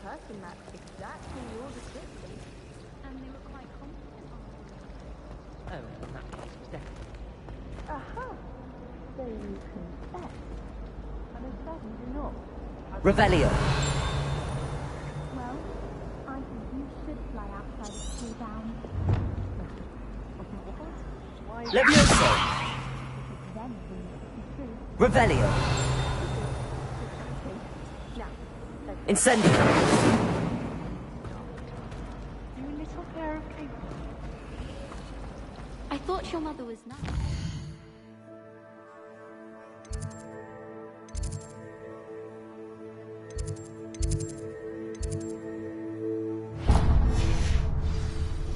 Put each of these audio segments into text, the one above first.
person that's exactly your description. And they were quite confident. Oh, in that case, definitely. Aha! So you confess. And if that is enough. Revelio. Well, I think you should fly outside of school down. Levioso. Then we be true. Revelio. Now, Incendio. you little pair of capers. I thought your mother was nice.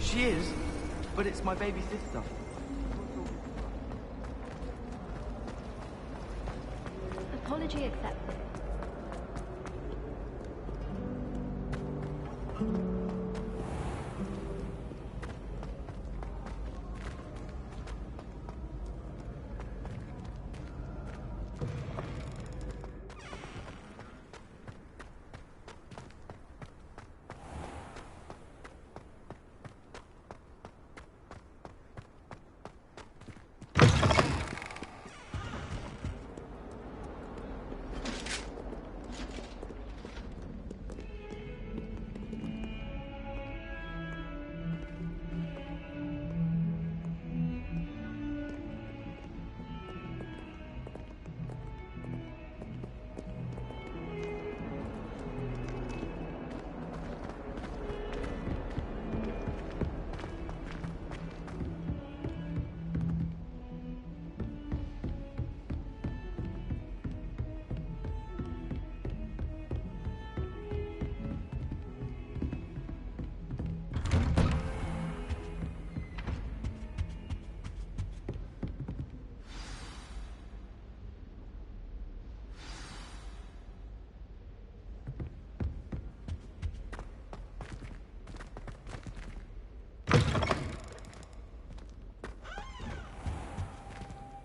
She is, but it's my baby sister. Apology accepted.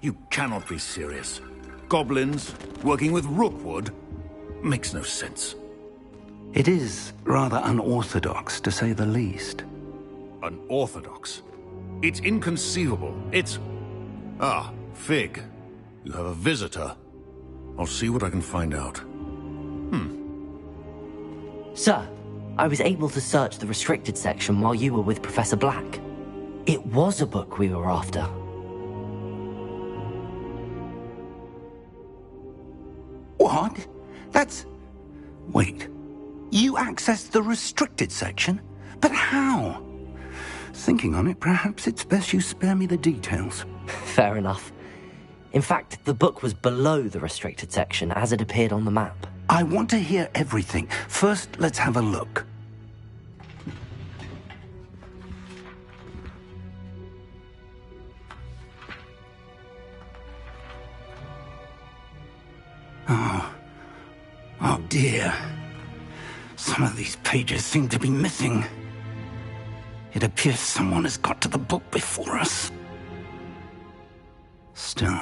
You cannot be serious. Goblins working with Rookwood makes no sense. It is rather unorthodox, to say the least. Unorthodox? It's inconceivable. It's... Ah, Fig. You have a visitor. I'll see what I can find out. Sir, I was able to search the restricted section while you were with Professor Black. It was a book we were after. What? That's... Wait. You accessed the restricted section? But how? Thinking on it, perhaps it's best you spare me the details. Fair enough. In fact, the book was below the restricted section as it appeared on the map. I want to hear everything. First, let's have a look. Oh dear. Some of these pages seem to be missing. It appears someone has got to the book before us. Still,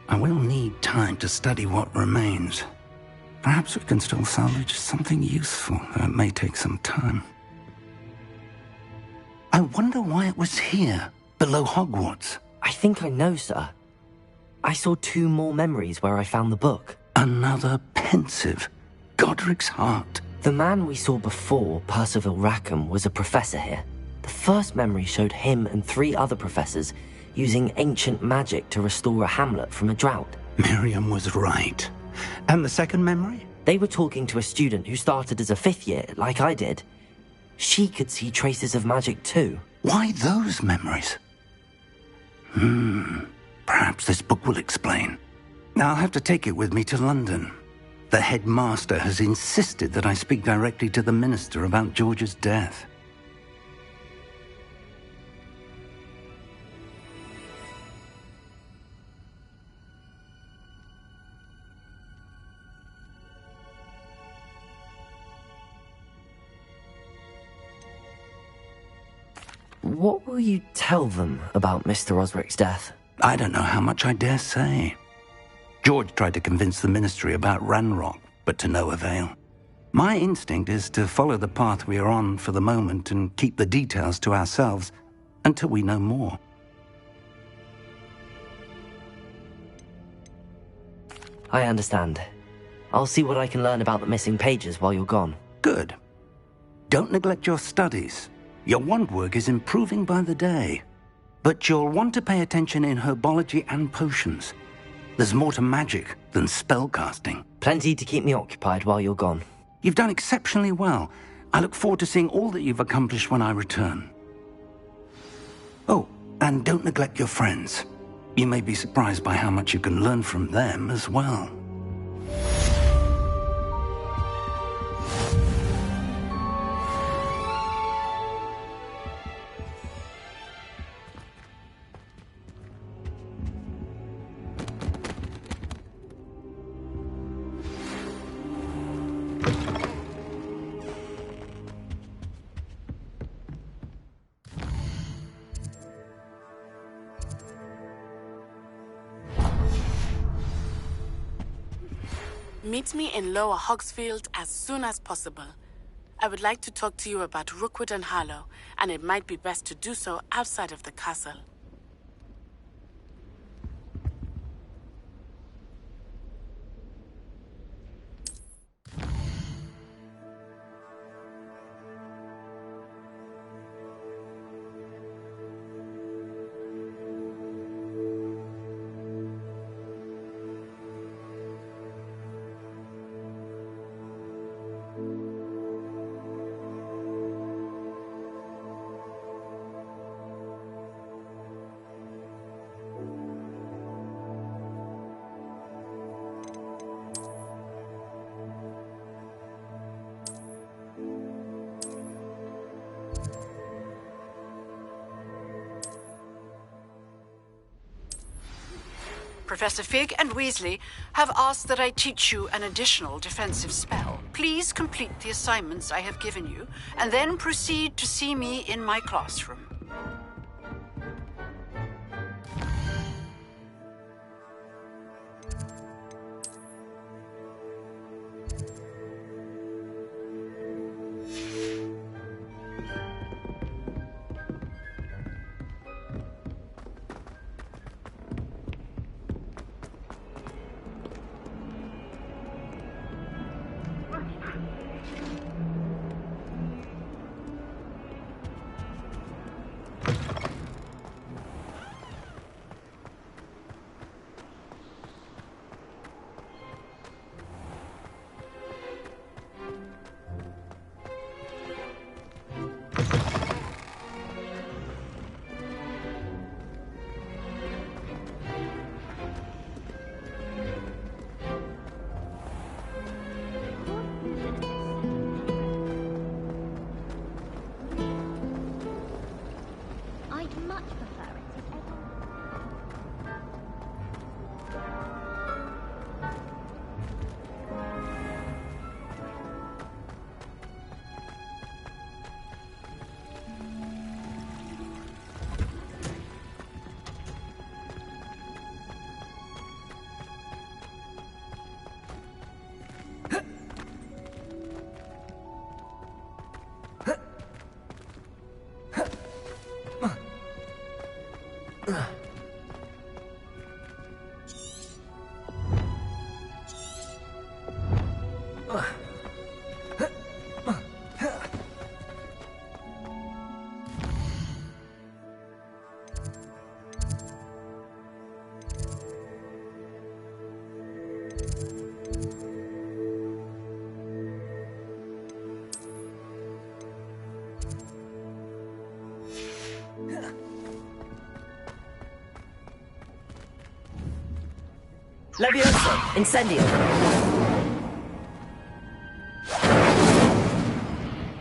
I will need time to study what remains. Perhaps we can still salvage something useful, though it may take some time. I wonder why it was here, below Hogwarts. I think I know, sir. I saw 2 more memories where I found the book. Another pensive. Godric's heart. The man we saw before, Percival Rackham, was a professor here. The first memory showed him and 3 other professors using ancient magic to restore a hamlet from a drought. Miriam was right. And the second memory? They were talking to a student who started as a 5th year, like I did. She could see traces of magic too. Why those memories? Perhaps this book will explain. I'll have to take it with me to London. The headmaster has insisted that I speak directly to the minister about George's death. What will you tell them about Mr. Osric's death? I don't know how much I dare say. George tried to convince the ministry about Ranrock, but to no avail. My instinct is to follow the path we are on for the moment and keep the details to ourselves until we know more. I understand. I'll see what I can learn about the missing pages while you're gone. Good. Don't neglect your studies. Your wand work is improving by the day. But you'll want to pay attention in herbology and potions. There's more to magic than spellcasting. Plenty to keep me occupied while you're gone. You've done exceptionally well. I look forward to seeing all that you've accomplished when I return. Oh, and don't neglect your friends. You may be surprised by how much you can learn from them as well. Meet me in Lower Hogsfield as soon as possible. I would like to talk to you about Rookwood and Harlow, and it might be best to do so outside of the castle. Professor Fig and Weasley have asked that I teach you an additional defensive spell. Please complete the assignments I have given you, and then proceed to see me in my classroom. Levioso! Incendio!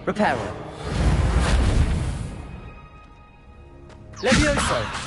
Reparo! Levioso!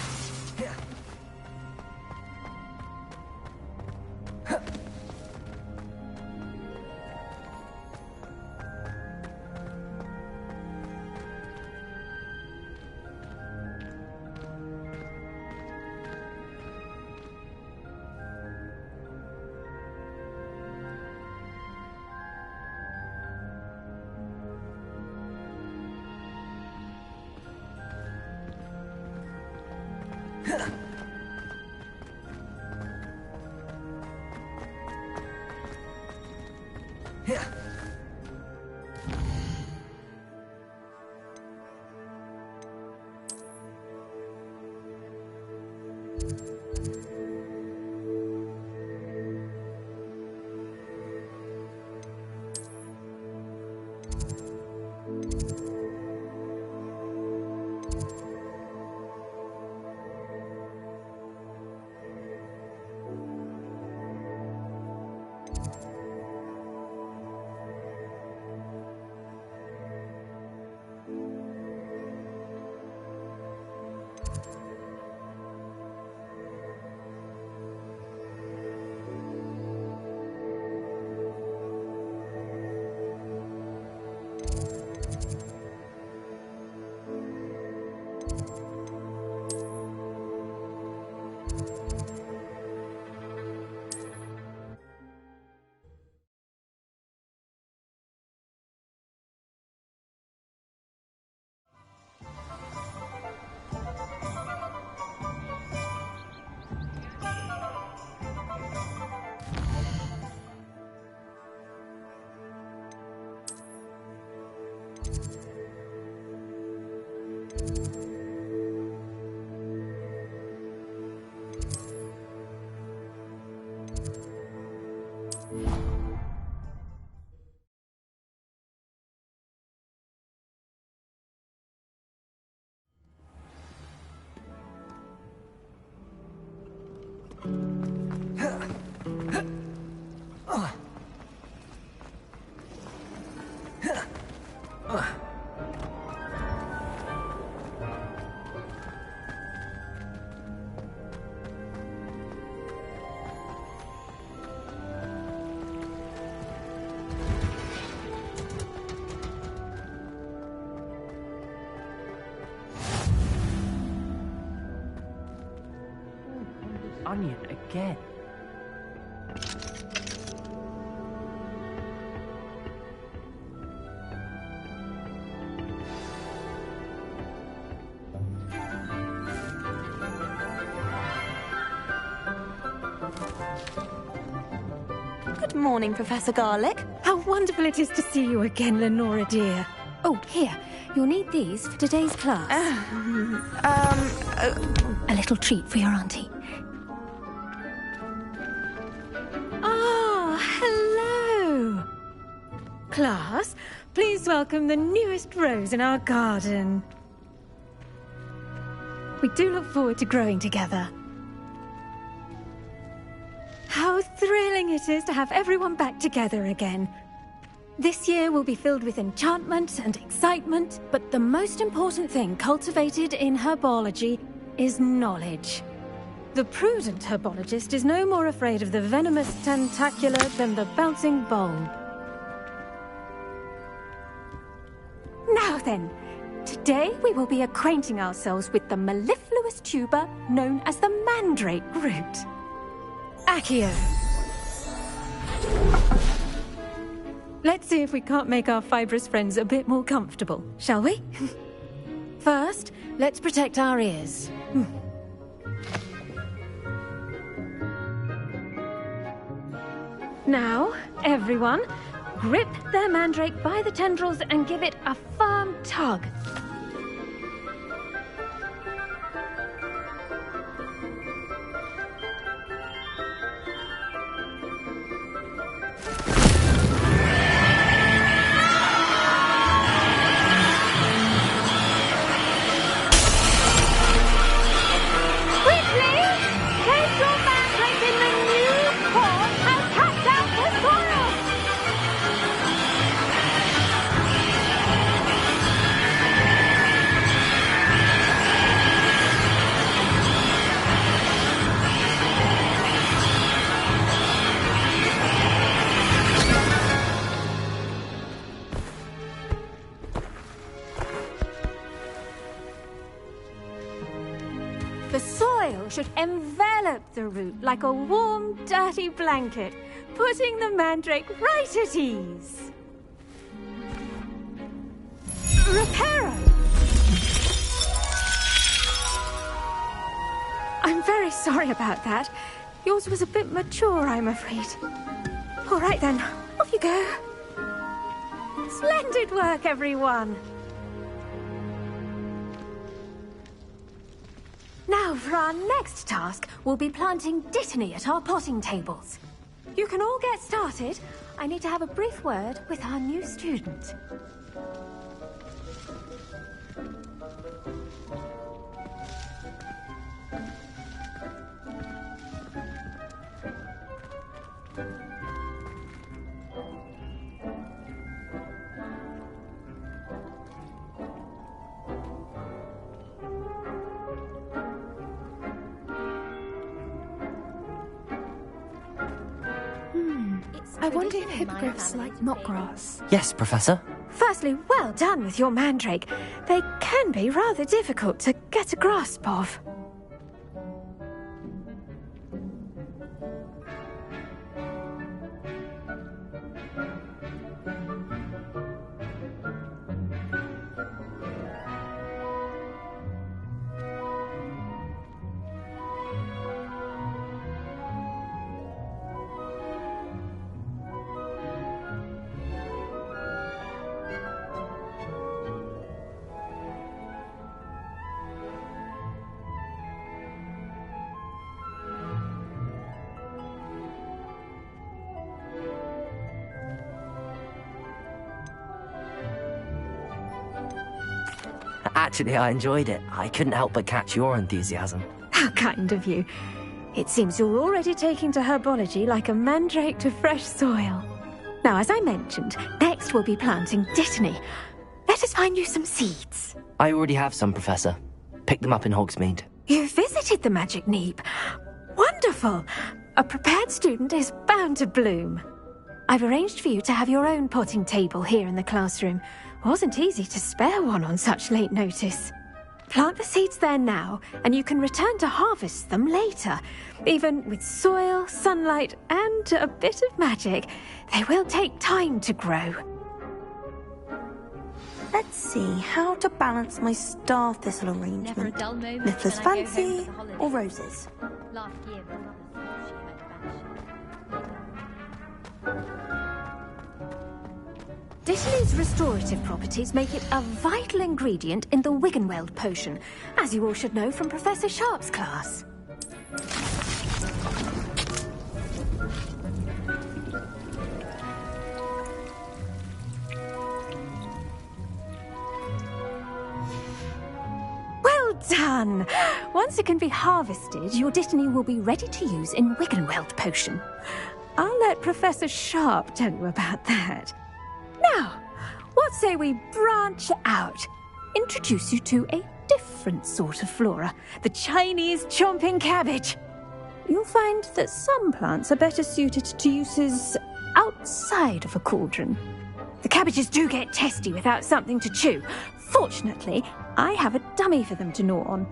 Onion again. Good morning, Professor Garlic. How wonderful it is to see you again, Lenora dear. Oh, here. You'll need these for today's class. A little treat for your auntie. Ah, hello. Class, please welcome the newest rose in our garden. We do look forward to growing together. How thrilling it is to have everyone back together again. This year will be filled with enchantment and excitement, but the most important thing cultivated in herbology is knowledge. The prudent herbologist is no more afraid of the venomous tentacula than the bouncing bulb. Now then, today we will be acquainting ourselves with the mellifluous tuber known as the mandrake root. Accio. Let's see if we can't make our fibrous friends a bit more comfortable, shall we? First, let's protect our ears. Now, everyone, grip their mandrake by the tendrils and give it a firm tug. The soil should envelop the root like a warm, dirty blanket, putting the mandrake right at ease. Reparo! I'm very sorry about that. Yours was a bit mature, I'm afraid. All right then, off you go. Splendid work, everyone. Now, for our next task, we'll be planting Dittany at our potting tables. You can all get started. I need to have a brief word with our new student. I wonder if hippogriffs like knotgrass. Yes, Professor. Firstly, well done with your mandrake. They can be rather difficult to get a grasp of. Actually, I enjoyed it. I couldn't help but catch your enthusiasm. How kind of you. It seems you're already taking to herbology like a mandrake to fresh soil. Now, as I mentioned, next we'll be planting Dittany. Let us find you some seeds. I already have some, Professor. Picked them up in Hogsmeade. You visited the Magic Neep. Wonderful. A prepared student is bound to bloom. I've arranged for you to have your own potting table here in the classroom. Wasn't easy to spare one on such late notice. Plant the seeds there now, and you can return to harvest them later. Even with soil, sunlight, and a bit of magic, they will take time to grow. Let's see how to balance my star thistle arrangement. Niffler's fancy or roses? Last year, my mother said she had to Dittany's restorative properties make it a vital ingredient in the Wiggenweld potion, as you all should know from Professor Sharp's class. Well done! Once it can be harvested, your Dittany will be ready to use in Wiggenweld potion. I'll let Professor Sharp tell you about that. Now, what say we branch out? Introduce you to a different sort of flora, the Chinese chomping cabbage. You'll find that some plants are better suited to uses outside of a cauldron. The cabbages do get testy without something to chew. Fortunately, I have a dummy for them to gnaw on.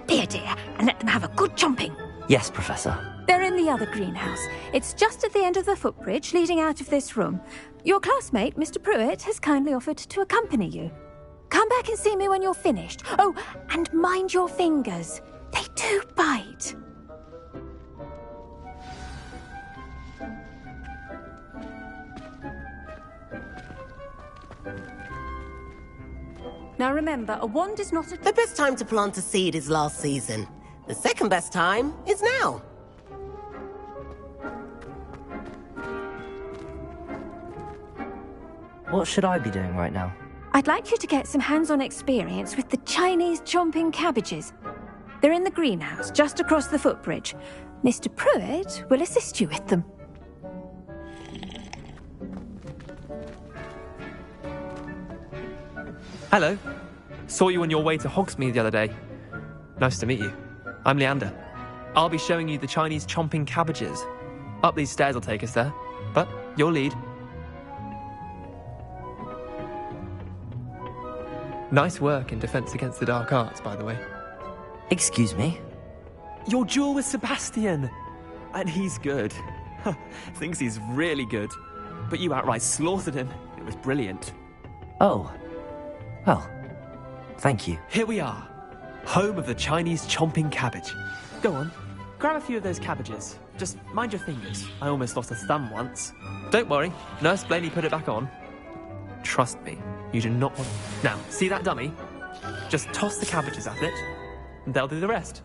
Be a dear and let them have a good chomping. Yes, Professor. They're in the other greenhouse. It's just at the end of the footbridge leading out of this room. Your classmate, Mr. Pruitt, has kindly offered to accompany you. Come back and see me when you're finished. Oh, and mind your fingers. They do bite. Now remember, a wand is not a... The best time to plant a seed is last season. The second best time is now. What should I be doing right now? I'd like you to get some hands-on experience with the Chinese chomping cabbages. They're in the greenhouse, just across the footbridge. Mr. Pruitt will assist you with them. Hello. Saw you on your way to Hogsmeade the other day. Nice to meet you. I'm Leander. I'll be showing you the Chinese chomping cabbages. Up these stairs will take us there, but you'll lead. Nice work in Defense Against the Dark Arts, by the way. Excuse me? Your duel with Sebastian! And he's good. Thinks he's really good. But you outright slaughtered him. It was brilliant. Oh. Well, thank you. Here we are. Home of the Chinese chomping cabbage. Go on, grab a few of those cabbages. Just mind your fingers. I almost lost a thumb once. Don't worry, Nurse Blaney put it back on. Trust me, you do not want... Now, see that dummy? Just toss the cabbages at it, and they'll do the rest.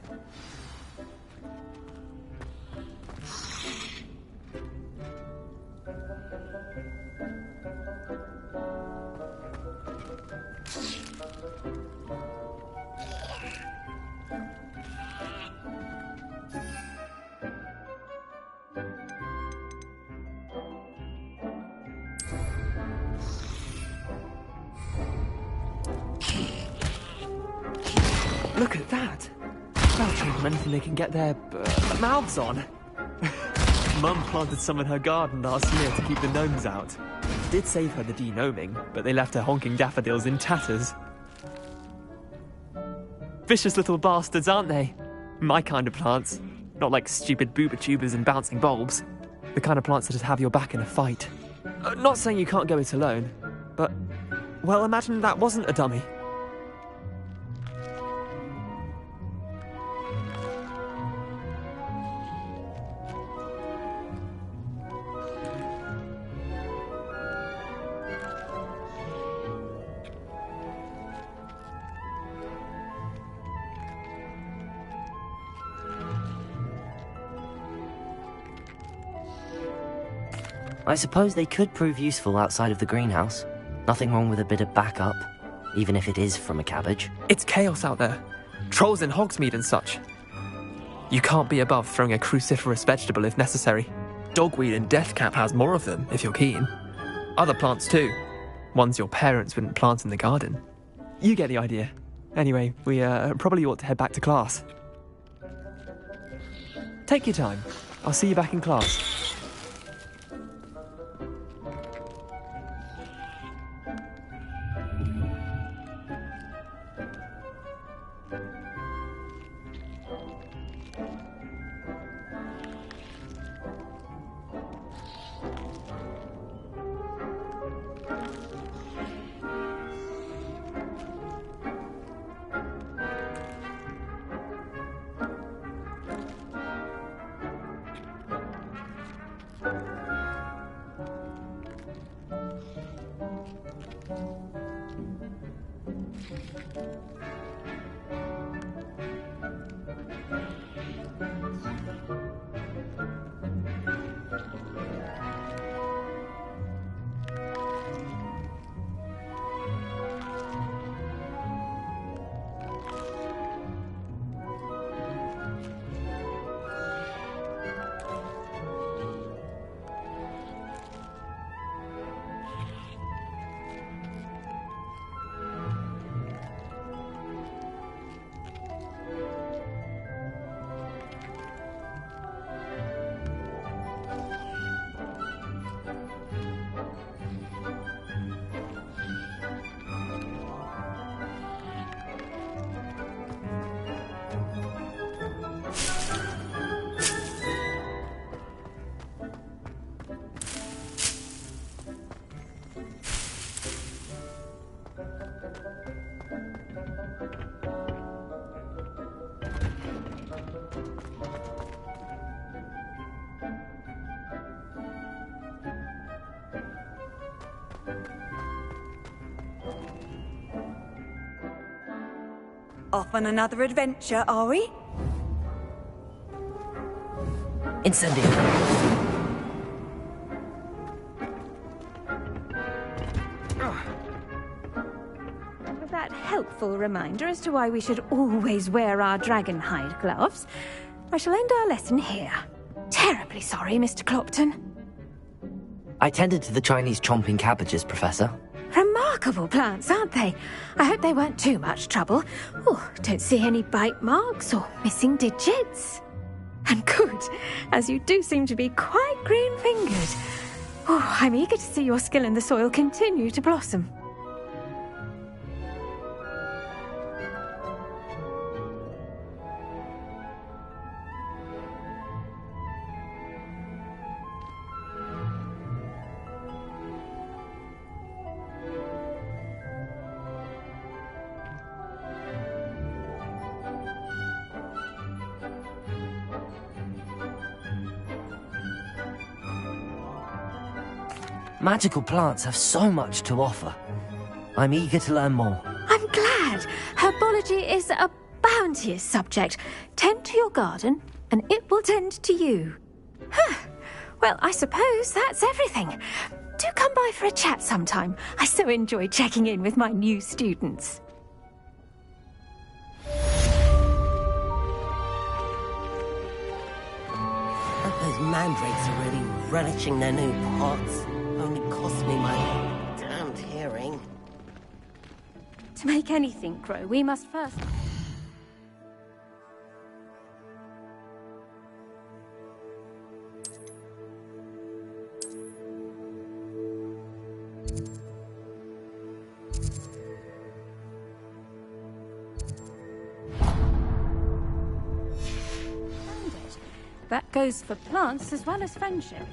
Look at that! They'll chew on anything they can get their mouths on. Mum planted some in her garden last year to keep the gnomes out. Did save her the de-gnoming, but they left her honking daffodils in tatters. Vicious little bastards, aren't they? My kind of plants. Not like stupid booba tubers and bouncing bulbs. The kind of plants that just have your back in a fight. Not saying you can't go it alone, but... Well, imagine that wasn't a dummy. I suppose they could prove useful outside of the greenhouse. Nothing wrong with a bit of backup, even if it is from a cabbage. It's chaos out there. Trolls in Hogsmeade and such. You can't be above throwing a cruciferous vegetable if necessary. Dogweed and deathcap has more of them, if you're keen. Other plants too. Ones your parents wouldn't plant in the garden. You get the idea. Anyway, we probably ought to head back to class. Take your time. I'll see you back in class. Off on another adventure, are we? Incendio. With that helpful reminder as to why we should always wear our dragon hide gloves, I shall end our lesson here. Terribly sorry, Mr. Clopton. I tended to the Chinese chomping cabbages, Professor. Remarkable plants, aren't they? I hope they weren't too much trouble. Oh, don't see any bite marks or missing digits. And good, as you do seem to be quite green-fingered. Oh, I'm eager to see your skill in the soil continue to blossom. Magical plants have so much to offer. I'm eager to learn more. I'm glad. Herbology is a bounteous subject. Tend to your garden, and it will tend to you. Well, I suppose that's everything. Do come by for a chat sometime. I so enjoy checking in with my new students. Those mandrakes are really relishing their new pots. Only cost me my damned hearing. To make anything grow, we must first... That goes for plants as well as friendships.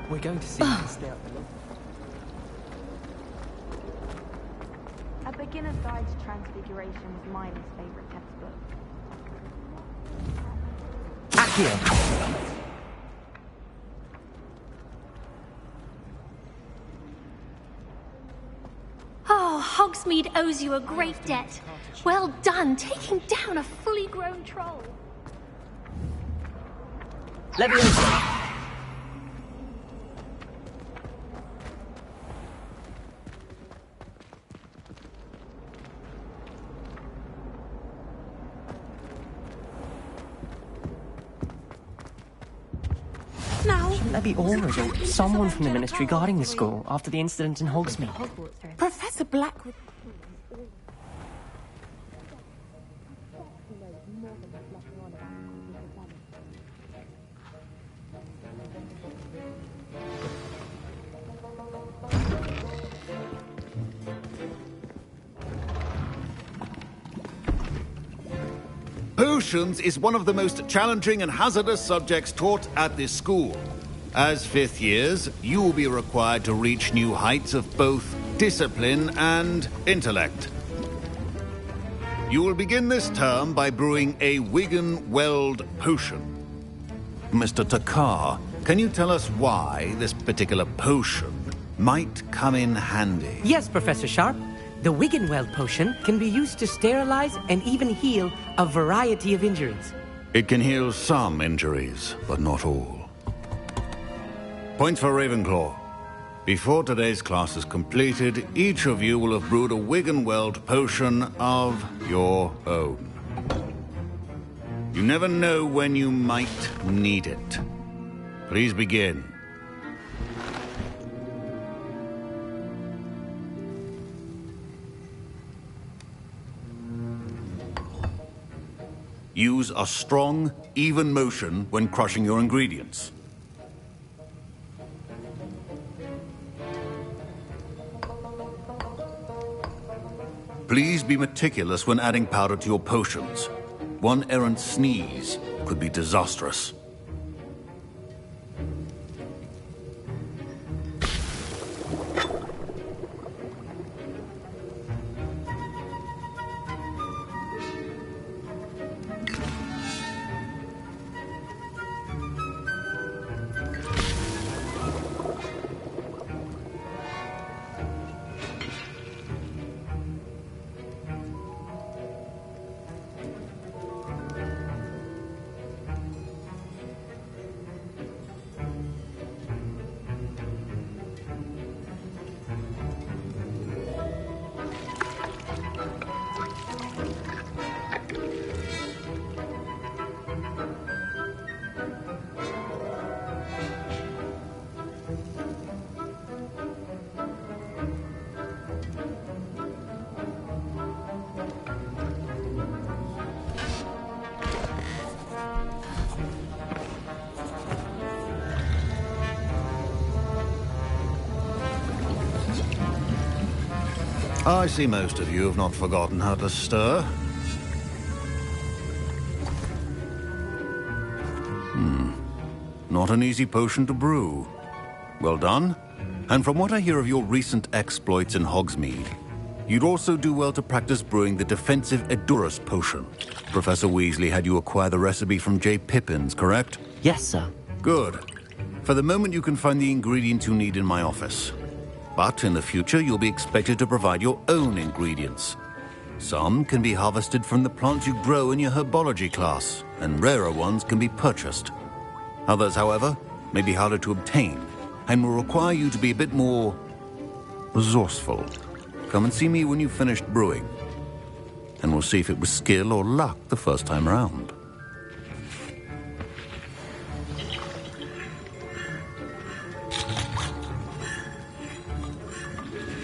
We're going to see you stay up below. A Beginner's Guide to Transfiguration was my least favourite textbook. Accio! Oh, Hogsmeade owes you a great debt. Well done, taking down a fully grown troll. Leviosa! Shouldn't there be Aurors or someone from the Ministry guarding the school after the incident in Hogsmeade? Professor Blackwood... Potions is one of the most challenging and hazardous subjects taught at this school. As fifth years, you will be required to reach new heights of both discipline and intellect. You will begin this term by brewing a Wigan Weld potion. Mr. Takar, can you tell us why this particular potion might come in handy? Yes, Professor Sharp. The Wiggenweld potion can be used to sterilize and even heal a variety of injuries. It can heal some injuries, but not all. Points for Ravenclaw. Before today's class is completed, each of you will have brewed a Wiggenweld potion of your own. You never know when you might need it. Please begin. Use a strong, even motion when crushing your ingredients. Please be meticulous when adding powder to your potions. One errant sneeze could be disastrous. I see most of you have not forgotten how to stir. Not an easy potion to brew. Well done. And from what I hear of your recent exploits in Hogsmeade, you'd also do well to practice brewing the defensive Edurus potion. Professor Weasley had you acquire the recipe from J. Pippins, correct? Yes, sir. Good. For the moment, you can find the ingredients you need in my office. But in the future, you'll be expected to provide your own ingredients. Some can be harvested from the plants you grow in your herbology class, and rarer ones can be purchased. Others, however, may be harder to obtain, and will require you to be a bit more resourceful. Come and see me when you've finished brewing, and we'll see if it was skill or luck the first time around.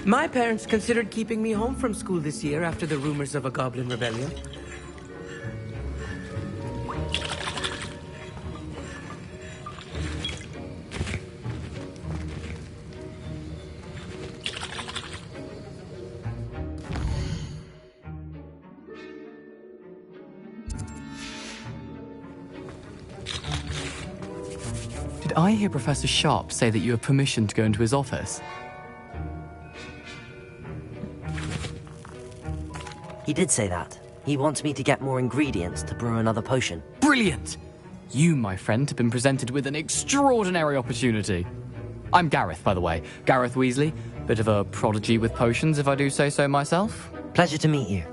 My parents considered keeping me home from school this year after the rumors of a goblin rebellion. Did I hear Professor Sharp say that you have permission to go into his office? He did say that. He wants me to get more ingredients to brew another potion. Brilliant! You, my friend, have been presented with an extraordinary opportunity. I'm Gareth, by the way. Gareth Weasley. Bit of a prodigy with potions, if I do say so myself. Pleasure to meet you.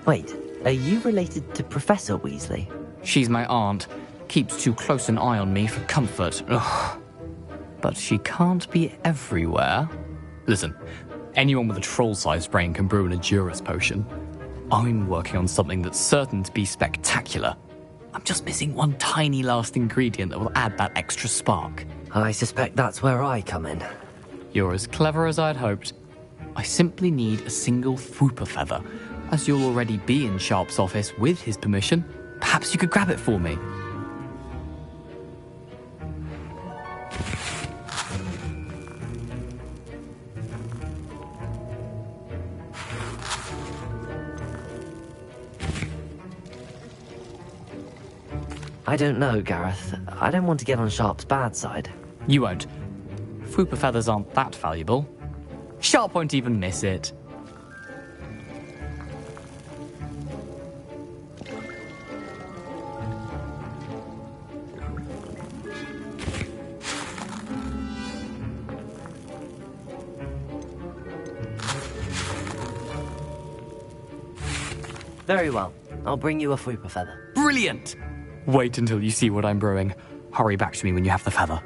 Wait, are you related to Professor Weasley? She's my aunt. Keeps too close an eye on me for comfort. Ugh. But she can't be everywhere. Listen, anyone with a troll-sized brain can brew an Edurus potion. I'm working on something that's certain to be spectacular. I'm just missing one tiny last ingredient that will add that extra spark. I suspect that's where I come in. You're as clever as I'd hoped. I simply need a single Fooper feather. As you'll already be in Sharp's office with his permission, perhaps you could grab it for me. I don't know, Gareth. I don't want to get on Sharp's bad side. You won't. Fooper feathers aren't that valuable. Sharp won't even miss it. Very well. I'll bring you a Fupa feather. Brilliant! Wait until you see what I'm brewing. Hurry back to me when you have the feather.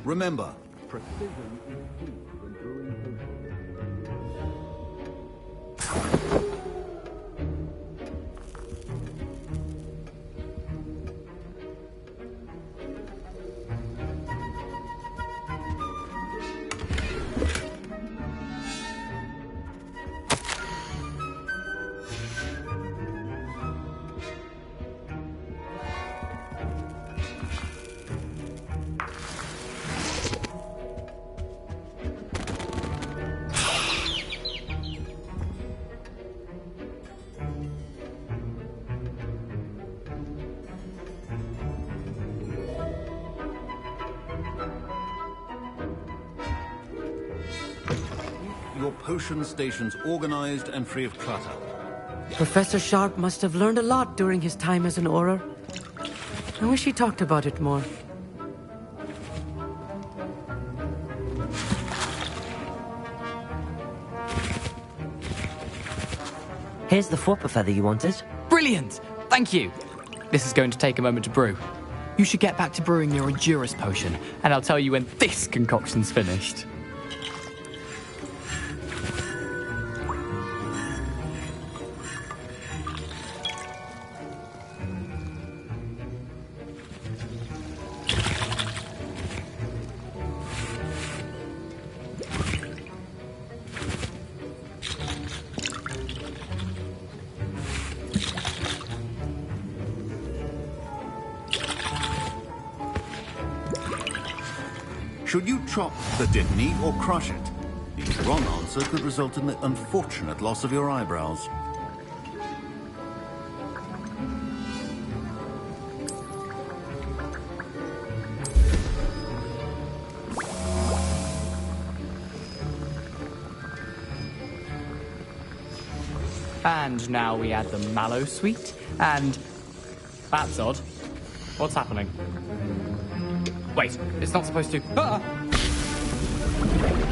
Remember, precision is key when brewing potions. Your potion stations organized and free of clutter. Professor Sharp must have learned a lot during his time as an Auror. I wish he talked about it more. Here's the Fupa feather you wanted. Brilliant! Thank you! This is going to take a moment to brew. You should get back to brewing your Endurus potion, and I'll tell you when this concoction's finished. Should you chop the Dittany or crush it? The wrong answer could result in the unfortunate loss of your eyebrows. And now we add the mallow sweet, and... That's odd. What's happening? Wait, it's not supposed to... Ah!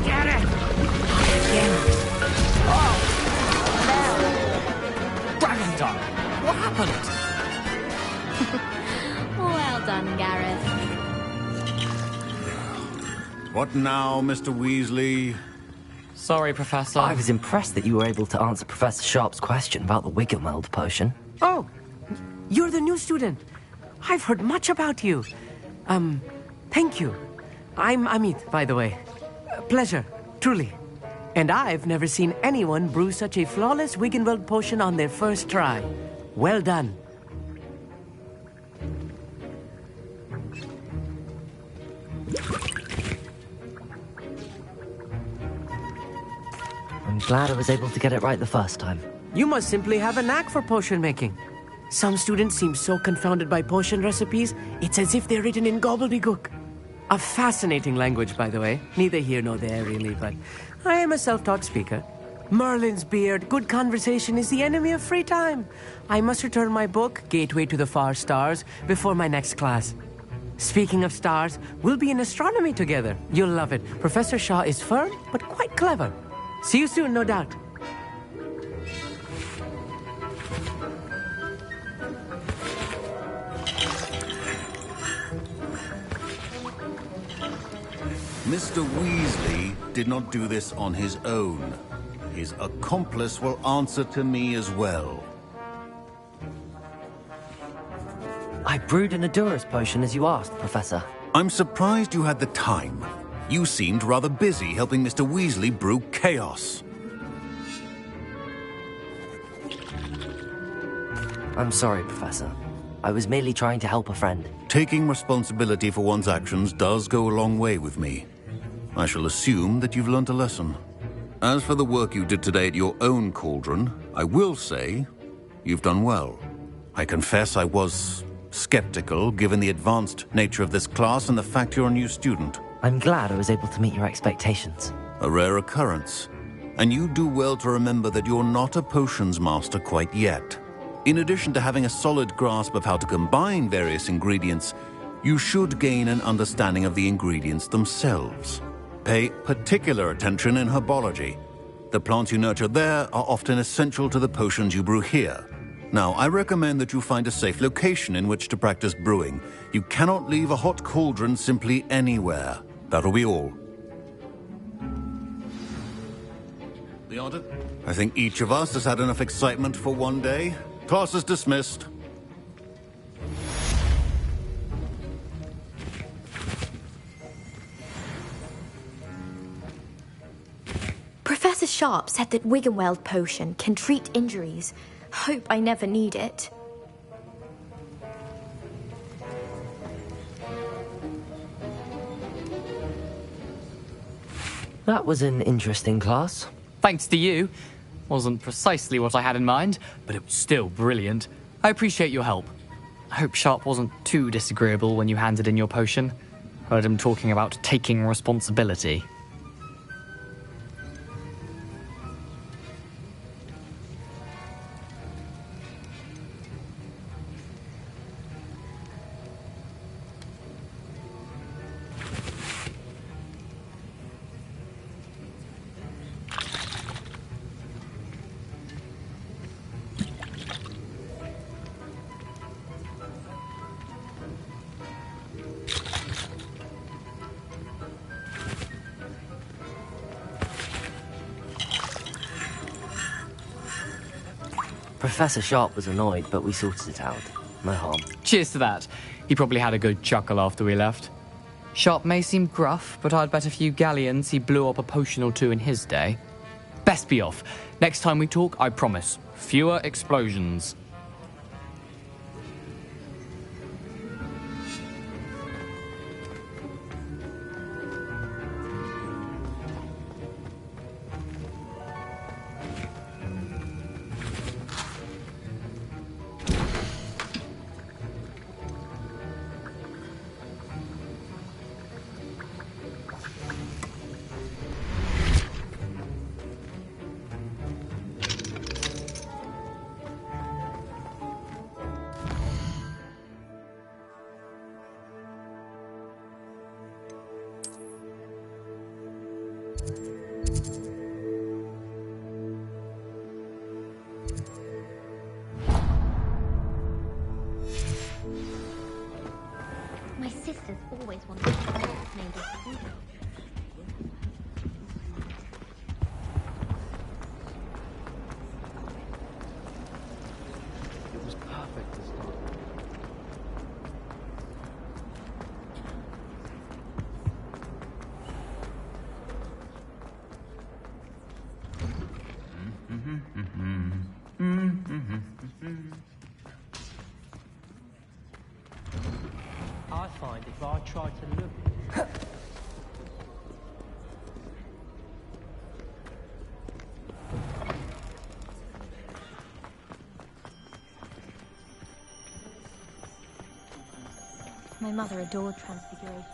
Get it! Oh! Dragon tongue! What happened? Well done, Gareth. What now, Mr. Weasley? Sorry, Professor. I was impressed that you were able to answer Professor Sharp's question about the Wiggenweld potion. Oh, you're the new student. I've heard much about you. Thank you. I'm Amit, by the way. Pleasure, truly. And I've never seen anyone brew such a flawless Wiggenweld potion on their first try. Well done. I'm glad I was able to get it right the first time. You must simply have a knack for potion making. Some students seem so confounded by potion recipes, it's as if they're written in gobbledygook. A fascinating language, by the way. Neither here nor there, really, but I am a self-taught speaker. Merlin's beard, good conversation is the enemy of free time. I must return my book, Gateway to the Far Stars, before my next class. Speaking of stars, we'll be in astronomy together. You'll love it. Professor Shaw is firm, but quite clever. See you soon, no doubt. Mr. Weasley did not do this on his own. His accomplice will answer to me as well. I brewed an Endurus potion as you asked, Professor. I'm surprised you had the time. You seemed rather busy helping Mr. Weasley brew chaos. I'm sorry, Professor. I was merely trying to help a friend. Taking responsibility for one's actions does go a long way with me. I shall assume that you've learnt a lesson. As for the work you did today at your own cauldron, I will say you've done well. I confess I was skeptical, given the advanced nature of this class and the fact you're a new student. I'm glad I was able to meet your expectations. A rare occurrence. And you do well to remember that you're not a potions master quite yet. In addition to having a solid grasp of how to combine various ingredients, you should gain an understanding of the ingredients themselves. Pay particular attention in herbology. The plants you nurture there are often essential to the potions you brew here. Now, I recommend that you find a safe location in which to practice brewing. You cannot leave a hot cauldron simply anywhere. That'll be all. Leonard, I think each of us has had enough excitement for one day. Class is dismissed. Professor Sharp said that Wiggenweld potion can treat injuries. Hope I never need it. That was an interesting class. Thanks to you. Wasn't precisely what I had in mind, but it was still brilliant. I appreciate your help. I hope Sharp wasn't too disagreeable when you handed in your potion. Heard him talking about taking responsibility. Professor Sharp was annoyed, but we sorted it out. No harm. Cheers to that. He probably had a good chuckle after we left. Sharp may seem gruff, but I'd bet a few galleons he blew up a potion or two in his day. Best be off. Next time we talk, I promise. Fewer explosions. My sisters always wanted to be named after you. It was perfect this time. I find if I try to look... My mother adored Transfiguration.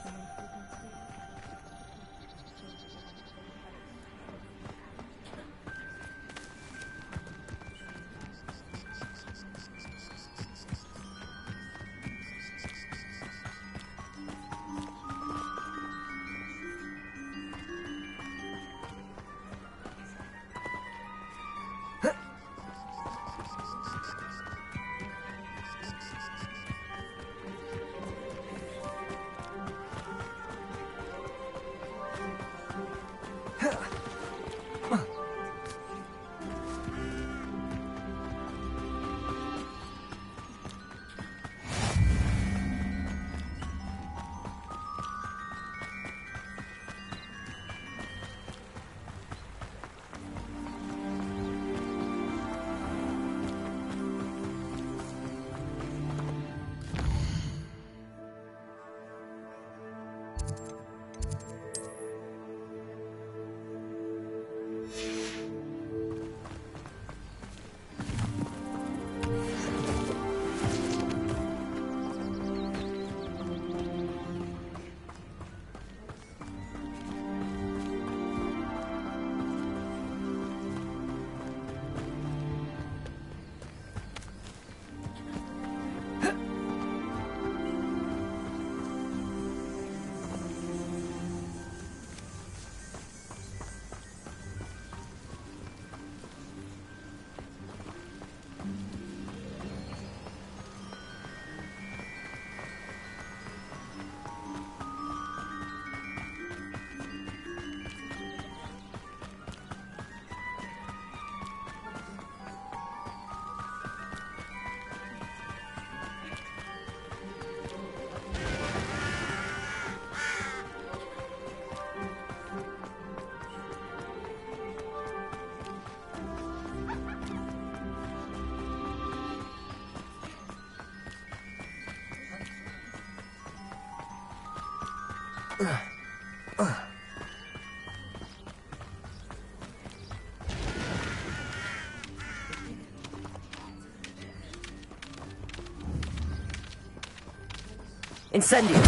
Incendio!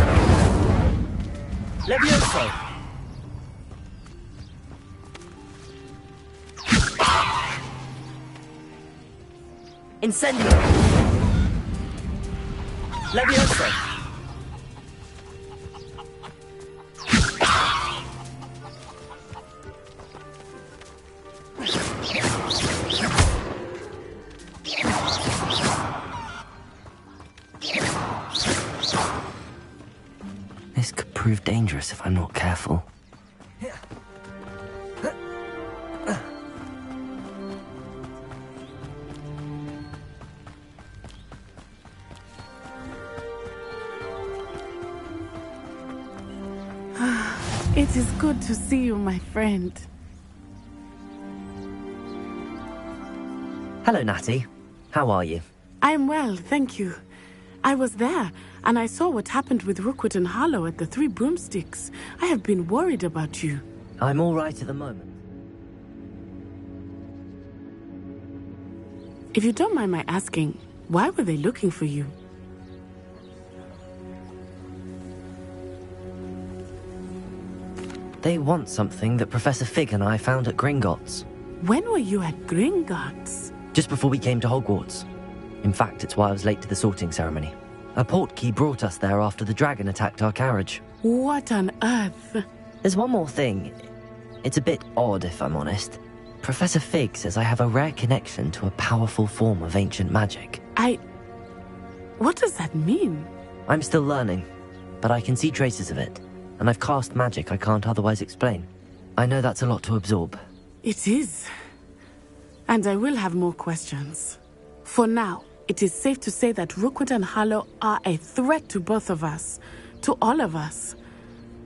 Levioso! Incendio! Levioso! This could prove dangerous if I'm not careful. It is good to see you, my friend. Hello, Natty. How are you? I am well, thank you. I was there, and I saw what happened with Rookwood and Harlow at the Three Broomsticks. I have been worried about you. I'm all right at the moment. If you don't mind my asking, why were they looking for you? They want something that Professor Fig and I found at Gringotts. When were you at Gringotts? Just before we came to Hogwarts. In fact, it's why I was late to the sorting ceremony. A portkey brought us there after the dragon attacked our carriage. What on earth? There's one more thing. It's a bit odd, if I'm honest. Professor Fig says I have a rare connection to a powerful form of ancient magic. What does that mean? I'm still learning, but I can see traces of it. And I've cast magic I can't otherwise explain. I know that's a lot to absorb. It is. And I will have more questions. For now, it is safe to say that Rookwood and Harlow are a threat to both of us. To all of us.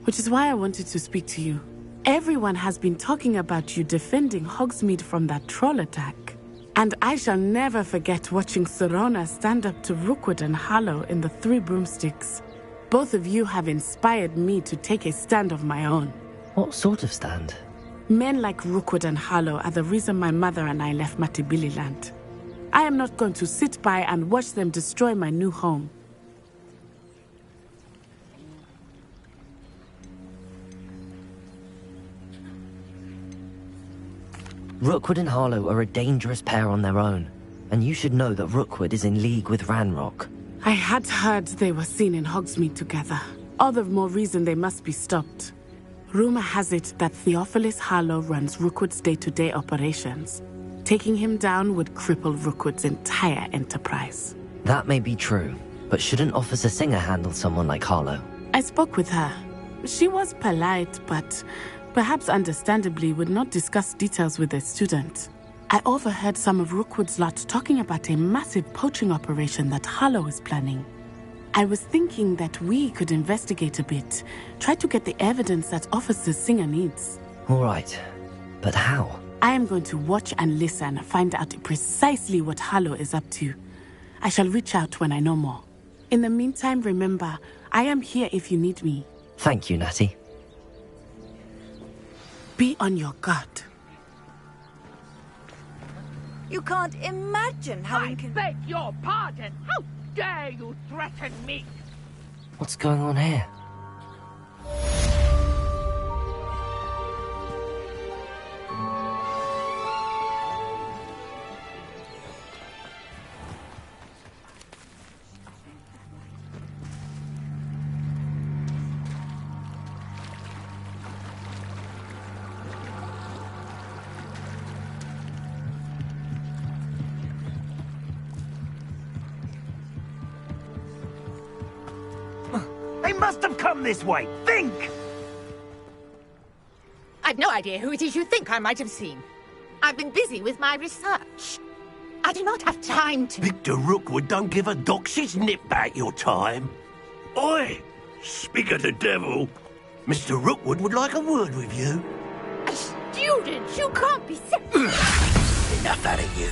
Which is why I wanted to speak to you. Everyone has been talking about you defending Hogsmeade from that troll attack. And I shall never forget watching Serona stand up to Rookwood and Harlow in the Three Broomsticks. Both of you have inspired me to take a stand of my own. What sort of stand? Men like Rookwood and Harlow are the reason my mother and I left Mattibililand. I am not going to sit by and watch them destroy my new home. Rookwood and Harlow are a dangerous pair on their own, and you should know that Rookwood is in league with Ranrock. I had heard they were seen in Hogsmeade together. All the more reason they must be stopped. Rumor has it that Theophilus Harlow runs Rookwood's day-to-day operations. Taking him down would cripple Rookwood's entire enterprise. That may be true, but shouldn't Officer Singer handle someone like Harlow? I spoke with her. She was polite, but perhaps understandably would not discuss details with a student. I overheard some of Rookwood's lot talking about a massive poaching operation that Harlow is planning. I was thinking that we could investigate a bit, try to get the evidence that Officer Singer needs. All right, but how? I am going to watch and listen, find out precisely what Harlow is up to. I shall reach out when I know more. In the meantime, remember, I am here if you need me. Thank you, Natty. Be on your guard. You can't imagine how I beg your pardon! How dare you threaten me? What's going on here? They must have come this way. Think! I've no idea who it is you think I might have seen. I've been busy with my research. I do not have time to... Victor Rookwood don't give a doxy's nip back your time. Oi! Speak of the devil. Mr. Rookwood would like a word with you. A student? You can't be serious. Enough out of you.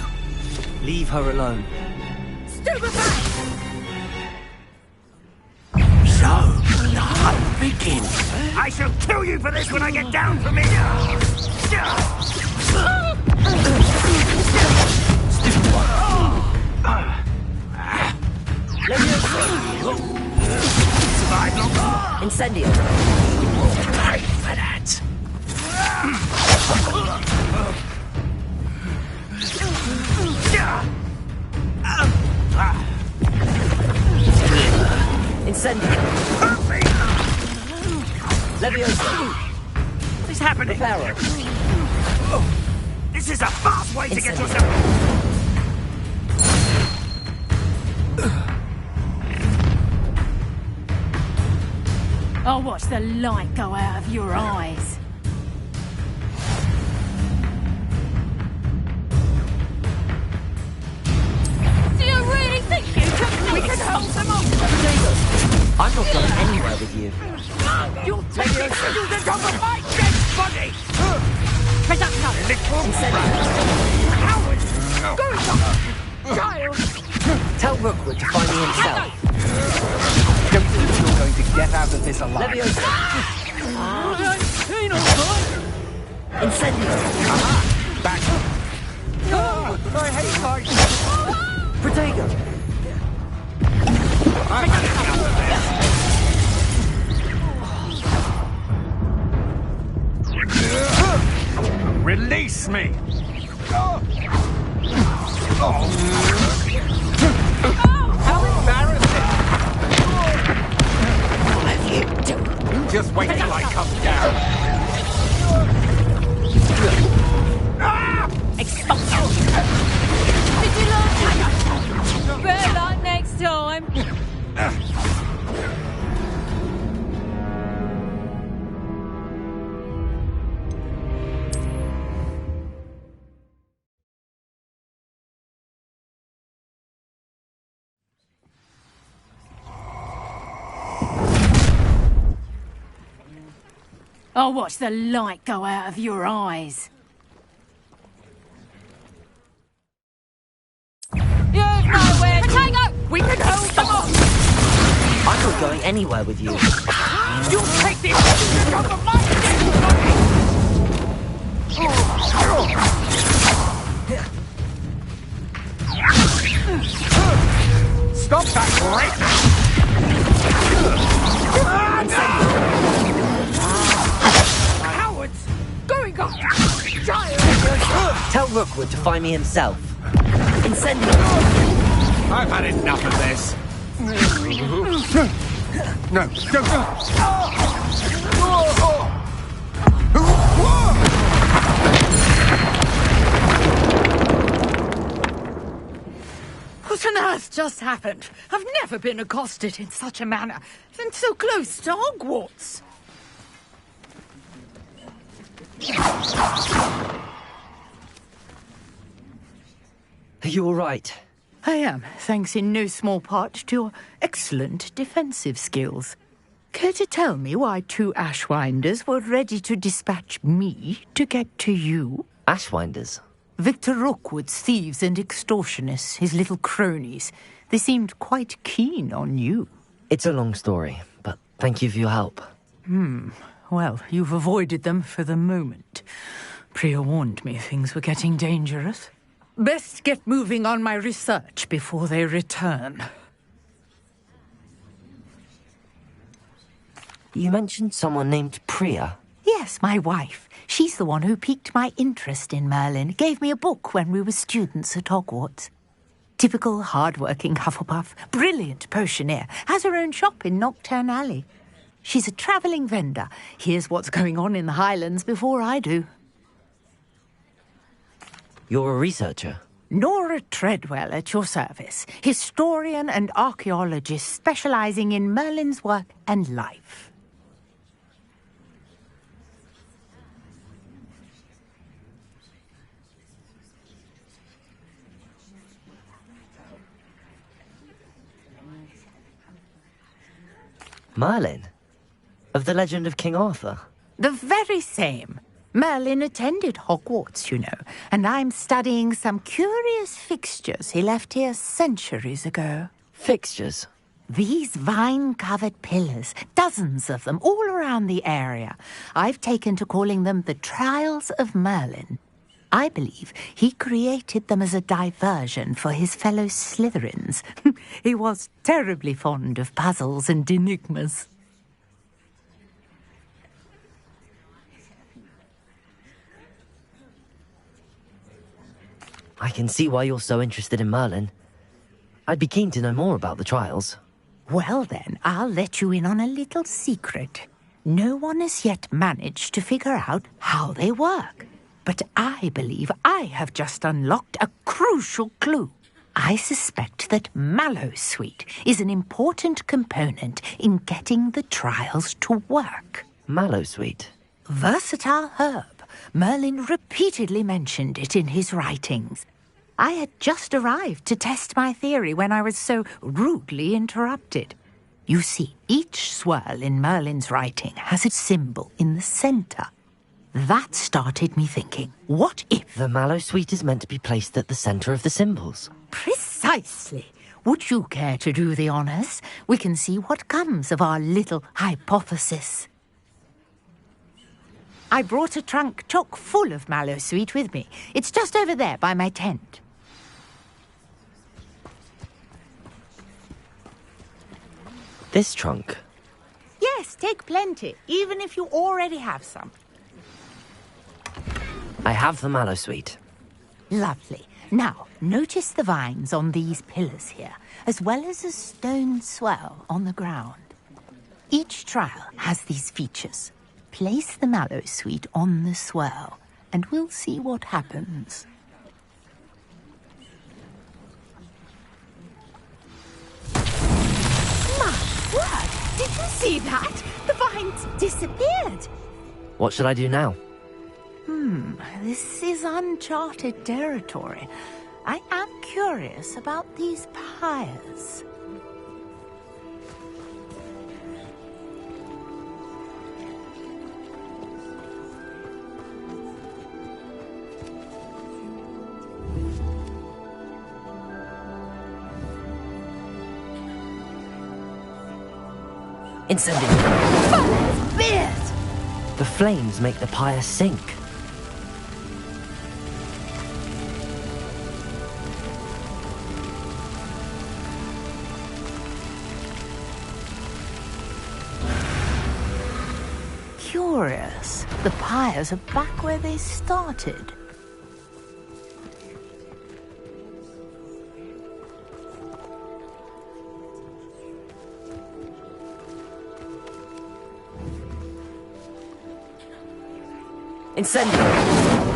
Leave her alone. Stupefy! So, the Hunt begin. I shall kill you for this when I get down from here. Survive long. Incendio. Pay for that. Incendio. Leviosa. What is happening? Reparo. This is a fast way to get yourself. I'll watch the light go out of your eyes. Do you really think you can... We can hold them off? I'm not going anywhere with you. You'll take it to the top of my dead body! Production! Howard! Go, child! Tell Rookwood to find me himself. Don't think you're going to get out of this alive. Leviosa. Incendio. Back. I hate life! Protego. I've had enough of this. Release me! How embarrassing! What have you done? You just wait till I come down. Expulsion! Did you learn? Better luck next time. I'll watch the light go out of your eyes. You've nowhere to... Protego! We can hold them off! I'm not going anywhere with you. You'll take this to the top of my dead body! Stop that rape! Cowards! Going on! Child! Tell Rookwood to find me himself. Incendio. I've had enough of this. No, What on earth just happened? I've never been accosted in such a manner, and so close to Hogwarts. Are you all right? I am, thanks in no small part to your excellent defensive skills. Care to tell me why two Ashwinders were ready to dispatch me to get to you? Ashwinders? Victor Rookwood's thieves and extortionists, his little cronies. They seemed quite keen on you. It's a long story, but thank you for your help. Well, you've avoided them for the moment. Priya warned me things were getting dangerous. Best get moving on my research before they return. You mentioned someone named Priya. Yes, my wife. She's the one who piqued my interest in Merlin. Gave me a book when we were students at Hogwarts. Typical hard-working Hufflepuff. Brilliant potioneer. Has her own shop in Nocturne Alley. She's a travelling vendor. Hears what's going on in the Highlands before I do. You're a researcher? Nora Treadwell at your service. Historian and archaeologist specialising in Merlin's work and life. Merlin? Of the legend of King Arthur? The very same. Merlin attended Hogwarts, you know, and I'm studying some curious fixtures he left here centuries ago. Fixtures? These vine-covered pillars, dozens of them, all around the area. I've taken to calling them the Trials of Merlin. I believe he created them as a diversion for his fellow Slytherins. He was terribly fond of puzzles and enigmas. I can see why you're so interested in Merlin. I'd be keen to know more about the trials. Well then, I'll let you in on a little secret. No one has yet managed to figure out how they work. But I believe I have just unlocked a crucial clue. I suspect that Mallowsweet is an important component in getting the trials to work. Mallowsweet? Versatile herb. Merlin repeatedly mentioned it in his writings. I had just arrived to test my theory when I was so rudely interrupted. You see, each swirl in Merlin's writing has a symbol in the centre. That started me thinking, what if... The Mallowsweet is meant to be placed at the centre of the symbols. Precisely. Would you care to do the honours? We can see what comes of our little hypothesis. I brought a trunk chock full of Mallowsweet with me. It's just over there by my tent. This trunk? Yes, take plenty, even if you already have some. I have the Mallowsweet. Lovely. Now, notice the vines on these pillars here, as well as a stone swell on the ground. Each trial has these features. Place the Mallowsweet on the swell, and we'll see what happens. Word! Did you see that? The vines disappeared. What should I do now? This is uncharted territory. I am curious about these pyres. Incendiary! Beard! The flames make the pyre sink. Curious. The pyres are back where they started. Incendiary!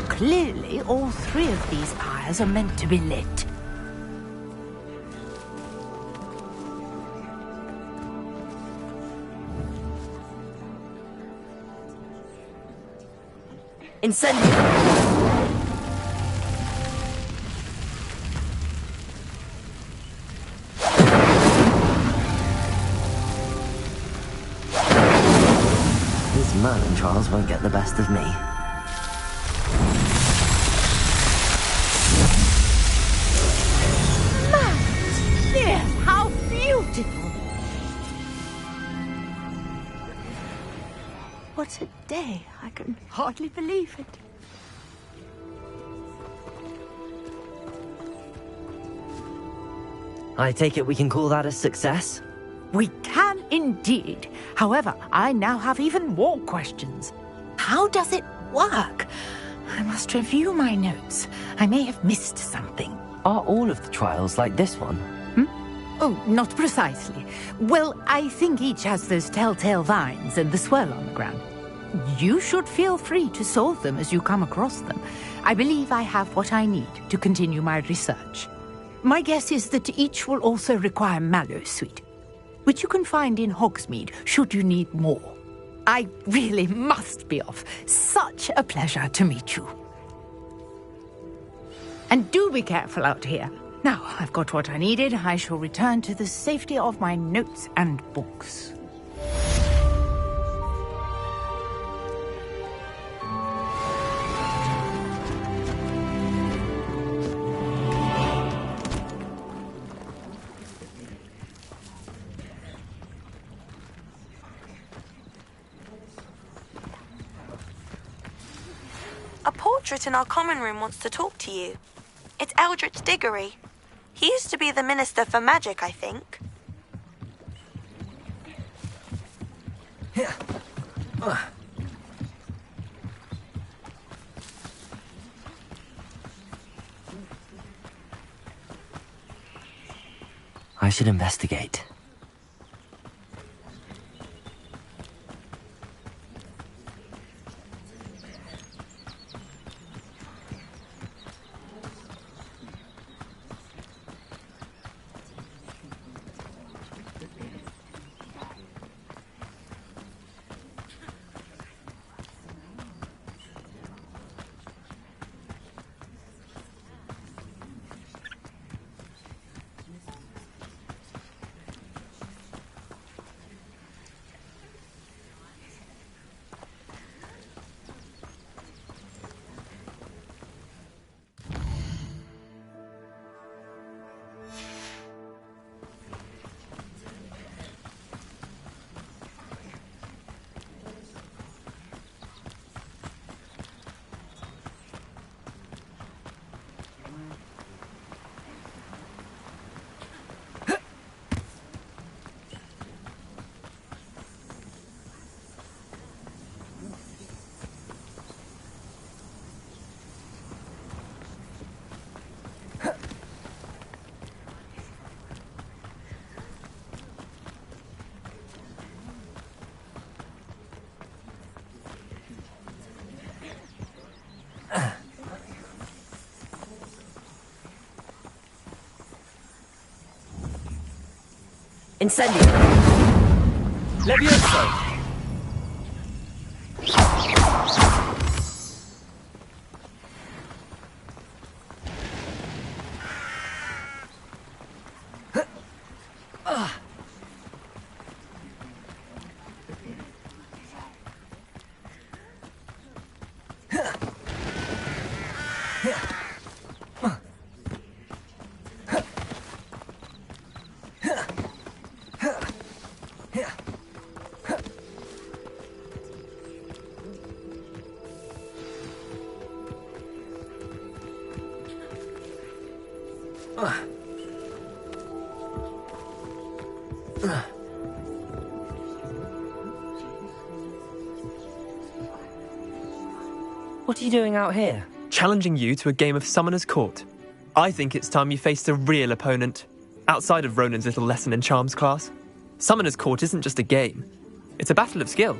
Clearly, all three of these pyres are meant to be lit. Incendiary! These Merlin trials won't get the best of me. Yes, how beautiful! What a day. I can hardly believe it. I take it we can call that a success? We can indeed. However, I now have even more questions. How does it work? I must review my notes. I may have missed something. Are all of the trials like this one? Oh, not precisely. Well, I think each has those telltale vines and the swirl on the ground. You should feel free to solve them as you come across them. I believe I have what I need to continue my research. My guess is that each will also require Mallowsweet, which you can find in Hogsmeade should you need more. I really must be off. Such a pleasure to meet you. And do be careful out here. Now, I've got what I needed. I shall return to the safety of my notes and books. A portrait in our common room wants to talk to you. It's Eldritch Diggory. He used to be the Minister for Magic, I think. I should investigate. Incendio! Levioso! What are you doing out here? Challenging you to a game of Summoner's Court. I think it's time you faced a real opponent, outside of Ronan's little lesson in charms class. Summoner's Court isn't just a game. It's a battle of skill.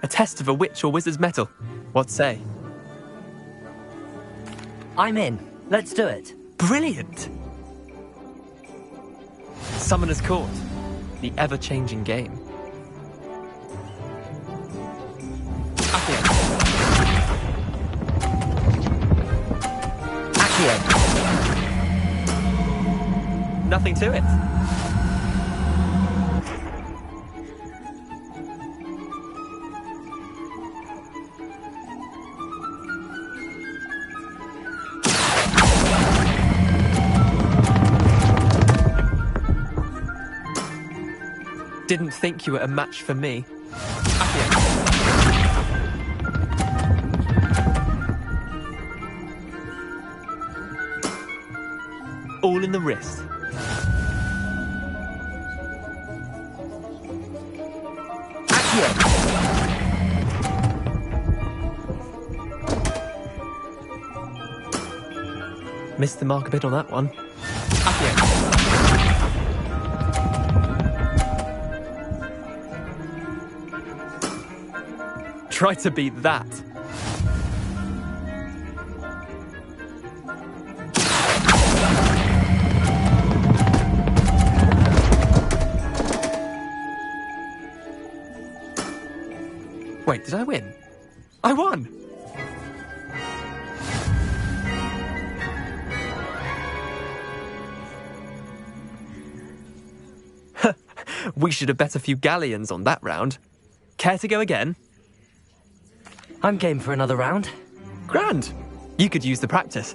A test of a witch or wizard's mettle. What say? I'm in. Let's do it. Brilliant! Summoner's Court. The ever-changing game. Nothing to it. Didn't think you were a match for me. All in the wrist. Missed the mark a bit on that one. Try to beat that. Wait, did I win? I won! We should have bet a few galleons on that round. Care to go again? I'm game for another round. Grand. You could use the practice.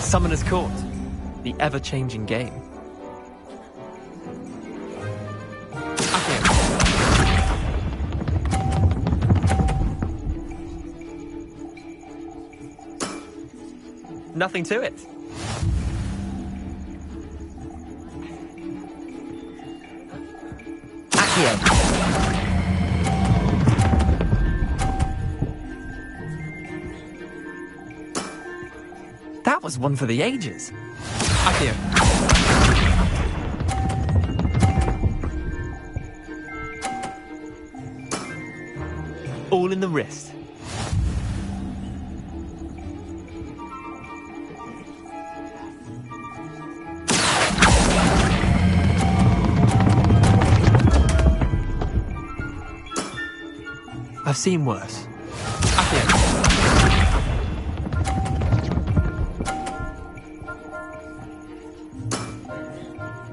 Summoner's Court. The ever-changing game. Nothing to it. That was one for the ages. Accio. All in the wrist. I've seen worse.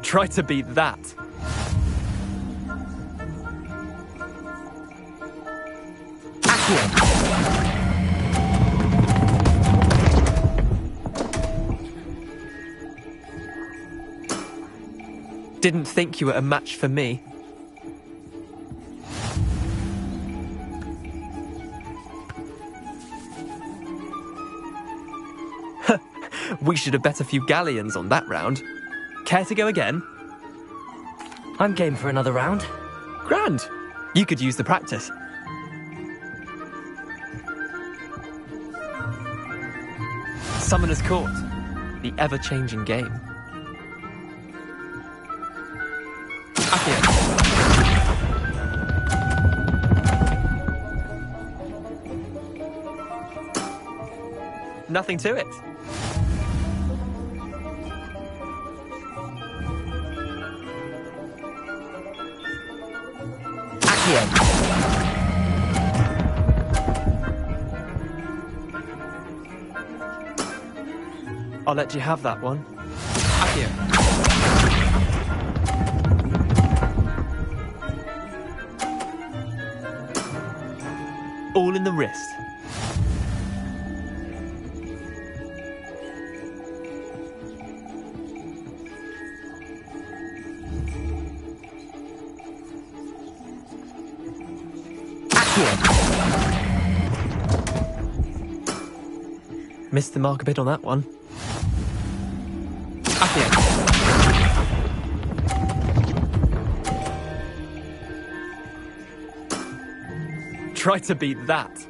Try to beat that. Didn't think you were a match for me. We should have bet a few galleons on that round. Care to go again? I'm game for another round. Grand. You could use the practice. Summoner's Court. The ever-changing game. Accio. Nothing to it. I'll let you have that one. Accio. All in the wrist. Missed the mark a bit on that one. Try to beat that.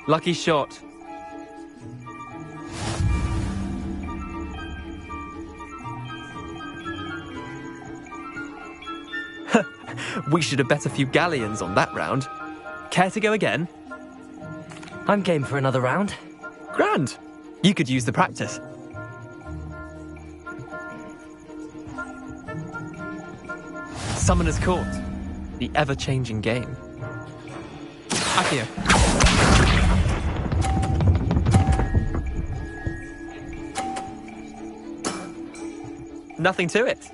Lucky shot. We should have bet a few galleons on that round. Care to go again? I'm game for another round. Grand. You could use the practice. Summoner's Court. The ever-changing game. Accio. Nothing to it.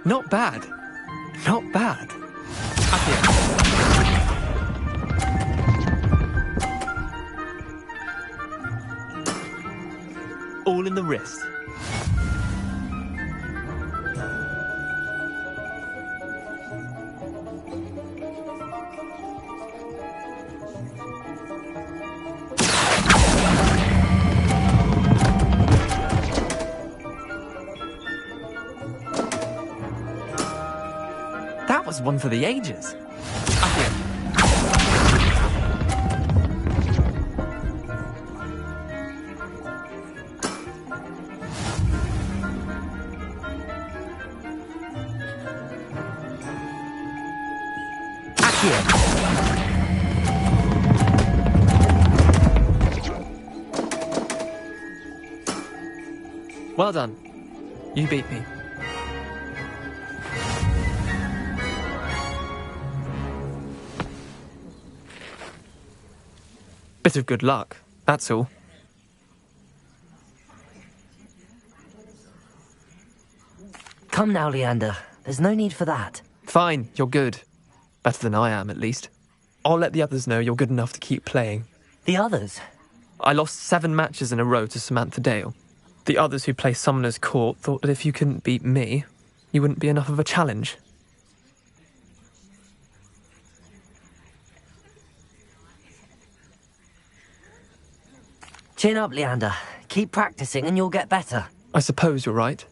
Not bad. Not bad. All in the wrist. That was one for the ages. here. Well done. You beat me. Bit of good luck, that's all. Come now, Leander. There's no need for that. Fine, you're good. Better than I am, at least. I'll let the others know you're good enough to keep playing. The others? I lost 7 matches in a row to Samantha Dale. The others who play Summoner's Court thought that if you couldn't beat me, you wouldn't be enough of a challenge. Chin up, Leander. Keep practicing and you'll get better. I suppose you're right.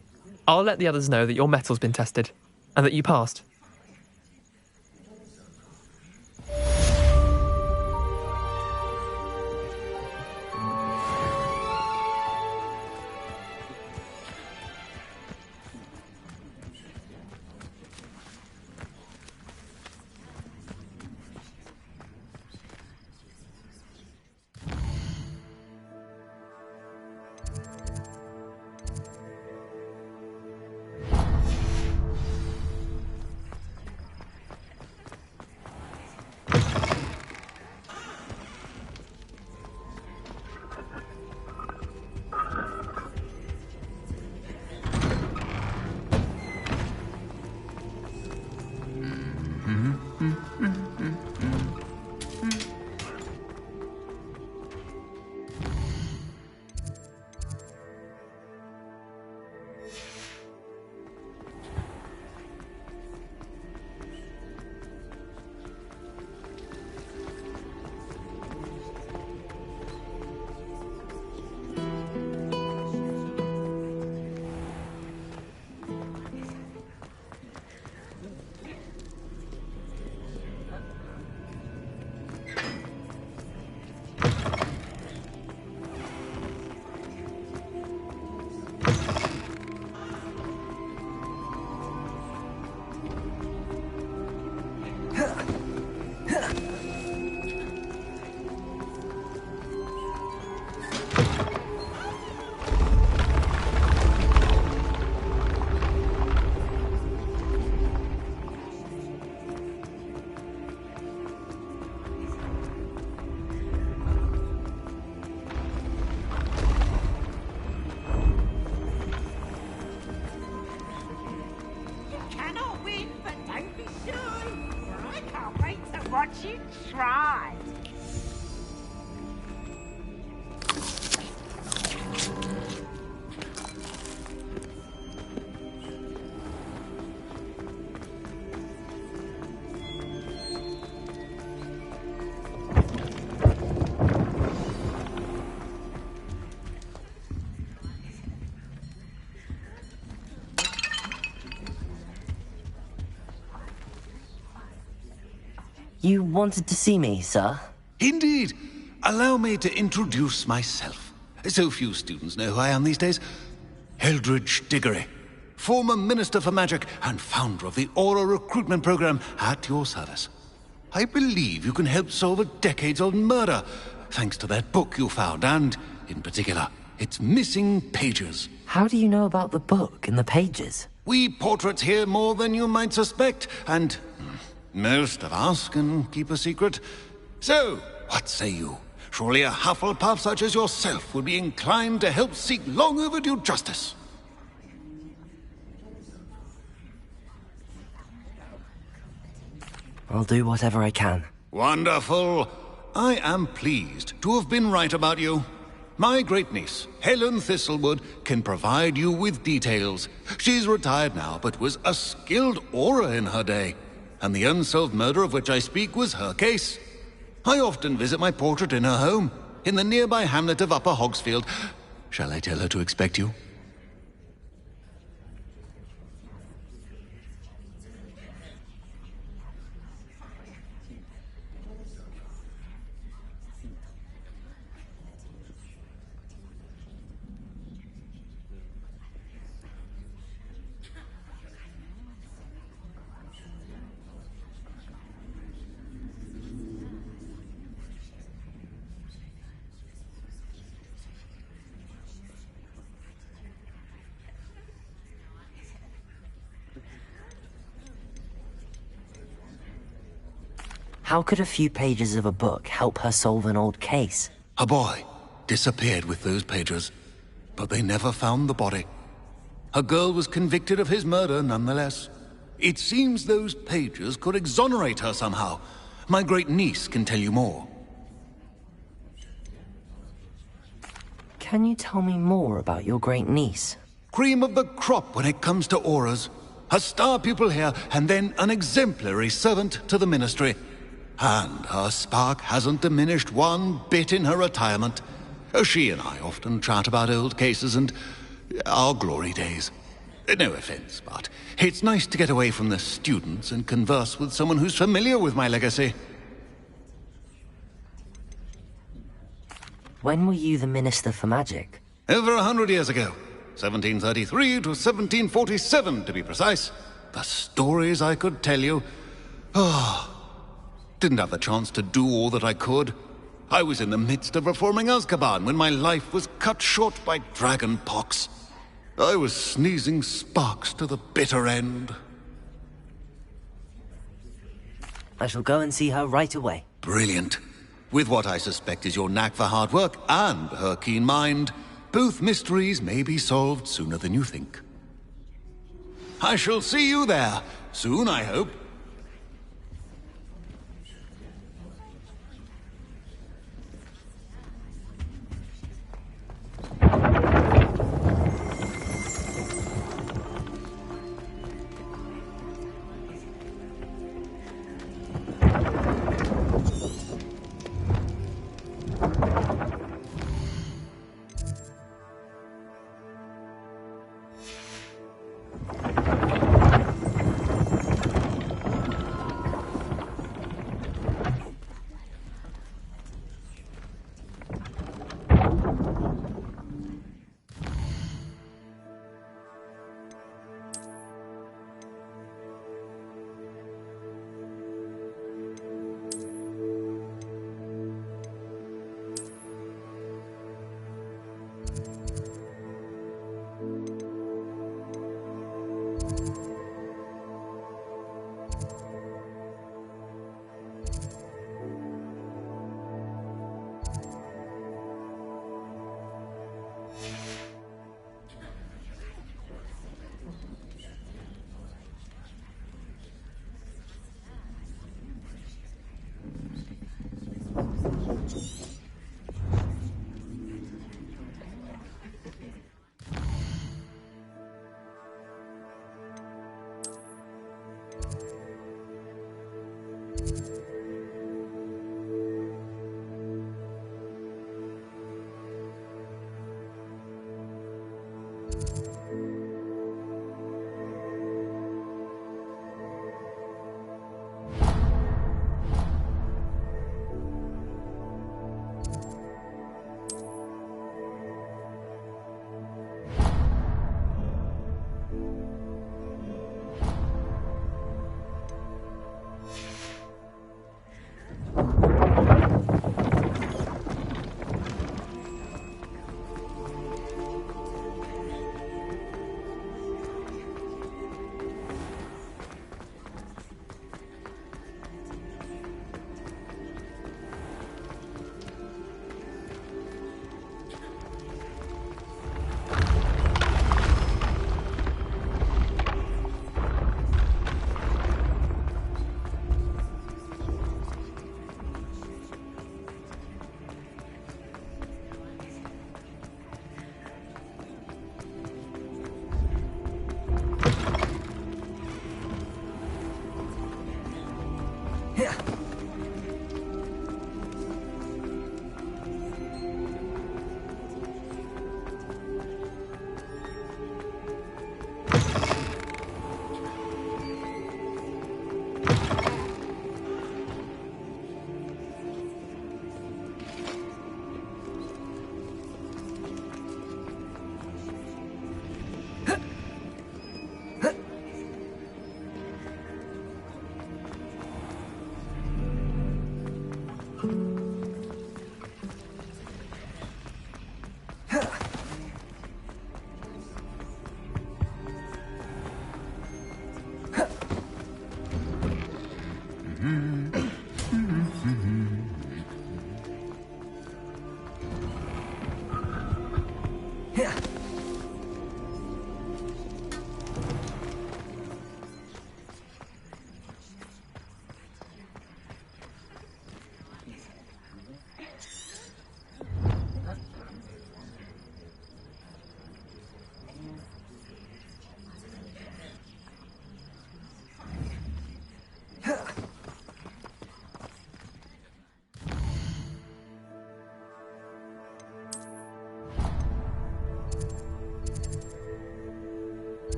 I'll let the others know that your metal's been tested, and that you passed. Watch you try. You wanted to see me, sir? Indeed. Allow me to introduce myself. So few students know who I am these days. Eldridge Diggory, former Minister for Magic and founder of the Aura Recruitment Program, at your service. I believe you can help solve a decades-old murder, thanks to that book you found, and, in particular, its missing pages. How do you know about the book and the pages? We portraits hear more than you might suspect, and most of us can keep a secret. So, what say you? Surely a HufflePuff such as yourself would be inclined to help seek long overdue justice. I'll do whatever I can. Wonderful. I am pleased to have been right about you. My great-niece, Helen Thistlewood, can provide you with details. She's retired now, but was a skilled aura in her day. And the unsolved murder of which I speak was her case. I often visit my portrait in her home, in the nearby hamlet of Upper Hogsfield. Shall I tell her to expect you? How could a few pages of a book help her solve an old case? A boy disappeared with those pages, but they never found the body. A girl was convicted of his murder nonetheless. It seems those pages could exonerate her somehow. My great-niece can tell you more. Can you tell me more about your great-niece? Cream of the crop when it comes to auras. A star pupil here, and then an exemplary servant to the ministry. And her spark hasn't diminished one bit in her retirement. She and I often chat about old cases and our glory days. No offense, but it's nice to get away from the students and converse with someone who's familiar with my legacy. When were you the Minister for Magic? Over 100 years ago. 1733 to 1747, to be precise. The stories I could tell you. Didn't have the chance to do all that I could. I was in the midst of reforming Azkaban when my life was cut short by dragon pox. I was sneezing sparks to the bitter end. I shall go and see her right away. Brilliant. With what I suspect is your knack for hard work and her keen mind, both mysteries may be solved sooner than you think. I shall see you there, soon I hope.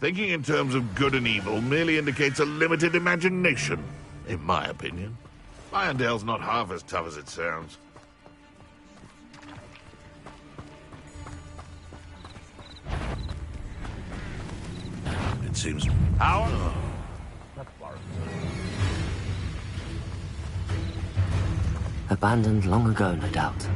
Thinking in terms of good and evil merely indicates a limited imagination, in my opinion. Irondale's not half as tough as it sounds. It seems... Howard? Abandoned long ago, no doubt.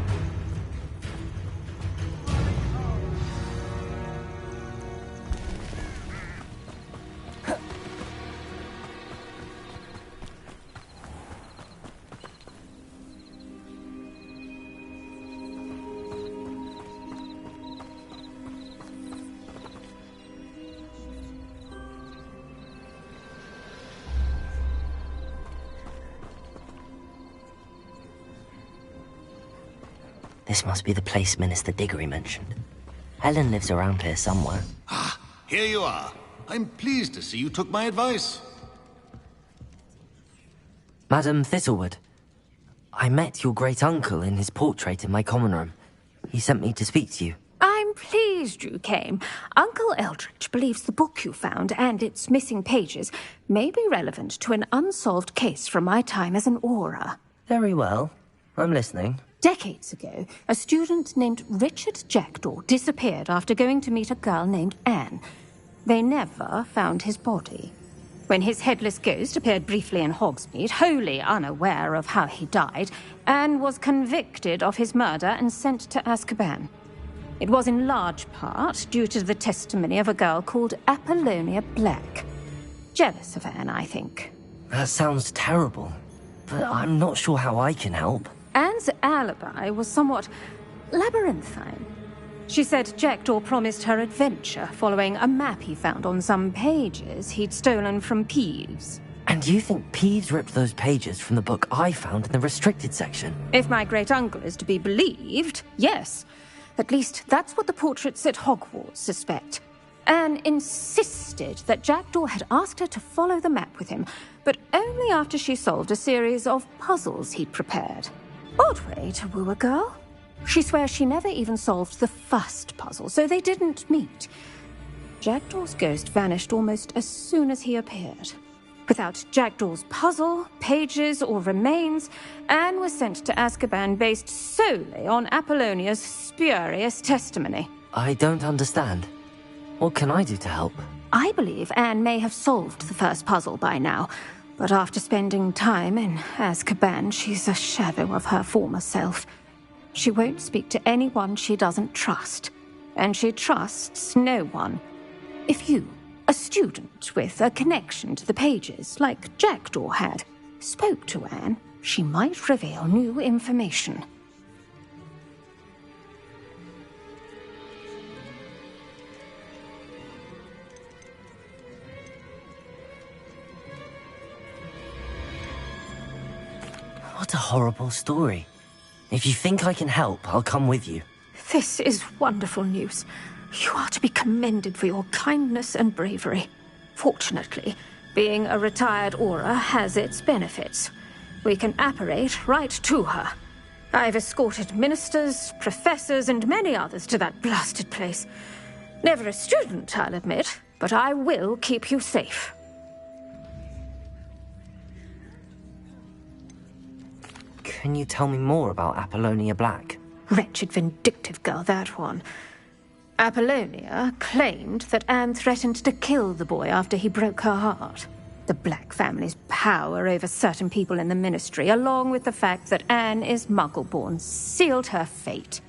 This must be the place Minister Diggory mentioned. Helen lives around here somewhere. Ah, here you are. I'm pleased to see you took my advice. Madam Thistlewood, I met your great-uncle in his portrait in my common room. He sent me to speak to you. I'm pleased you came. Uncle Eldridge believes the book you found and its missing pages may be relevant to an unsolved case from my time as an Auror. Very well. I'm listening. Decades ago, a student named Richard Jackdaw disappeared after going to meet a girl named Anne. They never found his body. When his headless ghost appeared briefly in Hogsmeade, wholly unaware of how he died, Anne was convicted of his murder and sent to Azkaban. It was in large part due to the testimony of a girl called Apollonia Black. Jealous of Anne, I think. That sounds terrible, but I'm not sure how I can help. Anne's alibi was somewhat labyrinthine. She said Jackdaw promised her adventure following a map he found on some pages he'd stolen from Peeves. And you think Peeves ripped those pages from the book I found in the restricted section? If my great-uncle is to be believed, yes. At least that's what the portraits at Hogwarts suspect. Anne insisted that Jackdaw had asked her to follow the map with him, but only after she solved a series of puzzles he'd prepared. Odd way to woo a girl. She swears she never even solved the first puzzle, so they didn't meet. Jackdaw's ghost vanished almost as soon as he appeared. Without Jackdaw's puzzle, pages, or remains, Anne was sent to Azkaban based solely on Apollonia's spurious testimony. I don't understand. What can I do to help? I believe Anne may have solved the first puzzle by now, but after spending time in Azkaban, she's a shadow of her former self. She won't speak to anyone she doesn't trust, and she trusts no one. If you, a student with a connection to the pages, like Jackdaw had, spoke to Anne, she might reveal new information. What a horrible story. If you think I can help, I'll come with you. This is wonderful news. You are to be commended for your kindness and bravery. Fortunately, being a retired Auror has its benefits. We can apparate right to her. I've escorted ministers, professors, and many others to that blasted place. Never a student, I'll admit, but I will keep you safe. Can you tell me more about Apollonia Black? Wretched, vindictive girl, that one. Apollonia claimed that Anne threatened to kill the boy after he broke her heart. The Black family's power over certain people in the Ministry, along with the fact that Anne is Muggle-born, sealed her fate.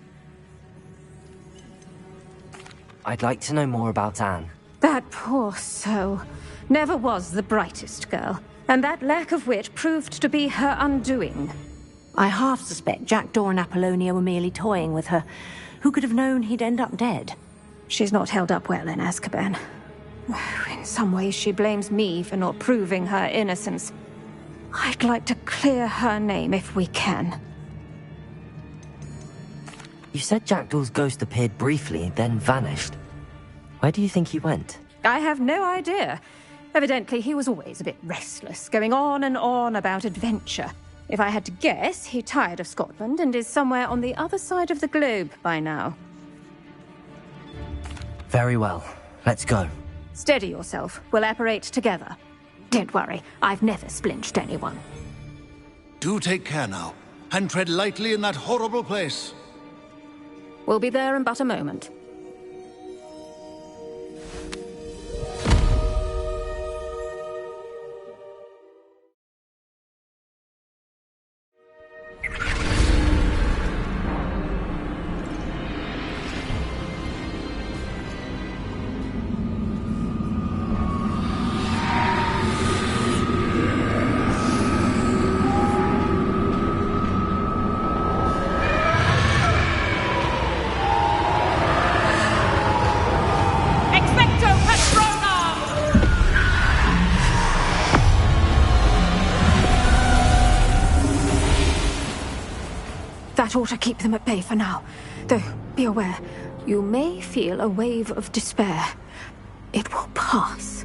I'd like to know more about Anne. That poor soul never was the brightest girl, and that lack of wit proved to be her undoing. I half suspect Jackdaw and Apollonia were merely toying with her. Who could have known he'd end up dead? She's not held up well in Azkaban. In some ways, she blames me for not proving her innocence. I'd like to clear her name if we can. You said Jackdaw's ghost appeared briefly, then vanished. Where do you think he went? I have no idea. Evidently, he was always a bit restless, going on and on about adventure. If I had to guess, he tired of Scotland and is somewhere on the other side of the globe by now. Very well. Let's go. Steady yourself. We'll apparate together. Don't worry, I've never splinched anyone. Do take care now, and tread lightly in that horrible place. We'll be there in but a moment. That ought to keep them at bay for now. Though, be aware, you may feel a wave of despair. It will pass.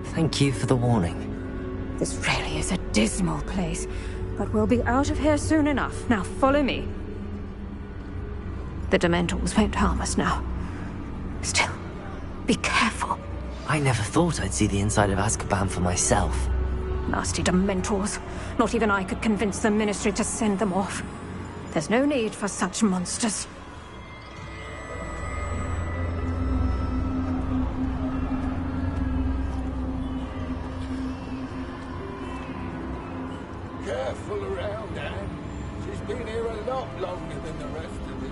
Thank you for the warning. This really is a dismal place, but we'll be out of here soon enough. Now follow me. The Dementors won't harm us now. Still, be careful. I never thought I'd see the inside of Azkaban for myself. Nasty Dementors. Not even I could convince the Ministry to send them off. There's no need for such monsters. Careful around, Anne. She's been here a lot longer than the rest of us.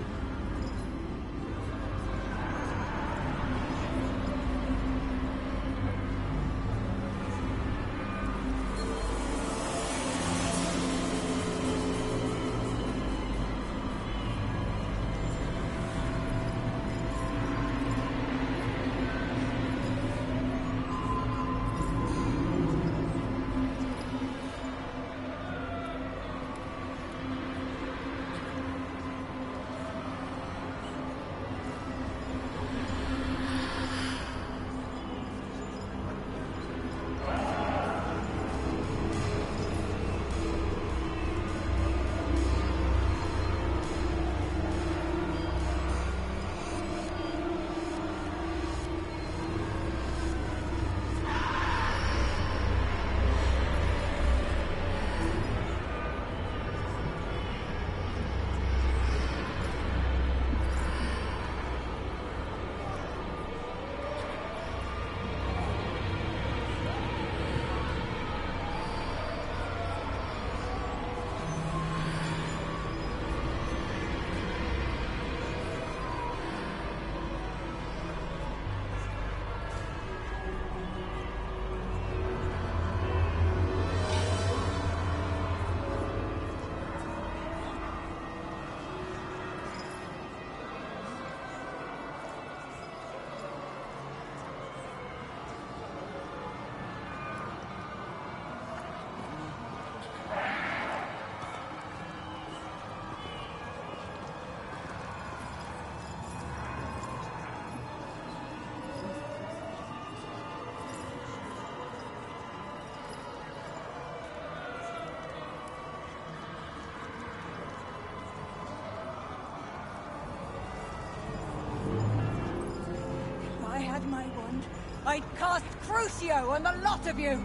my wand, I'd cast Crucio on the lot of you!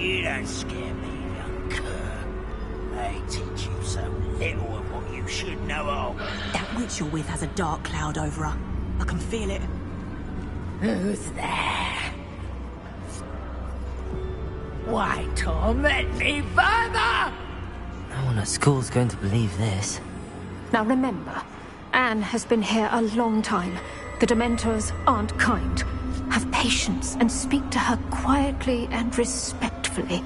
You don't scare me, young cur. They teach you so little of what you should know of. That witch you're with has a dark cloud over her. I can feel it. Who's there? Why torment me further? No one at school's going to believe this. Now remember, Anne has been here a long time. The Dementors aren't kind. Have patience and speak to her quietly and respectfully.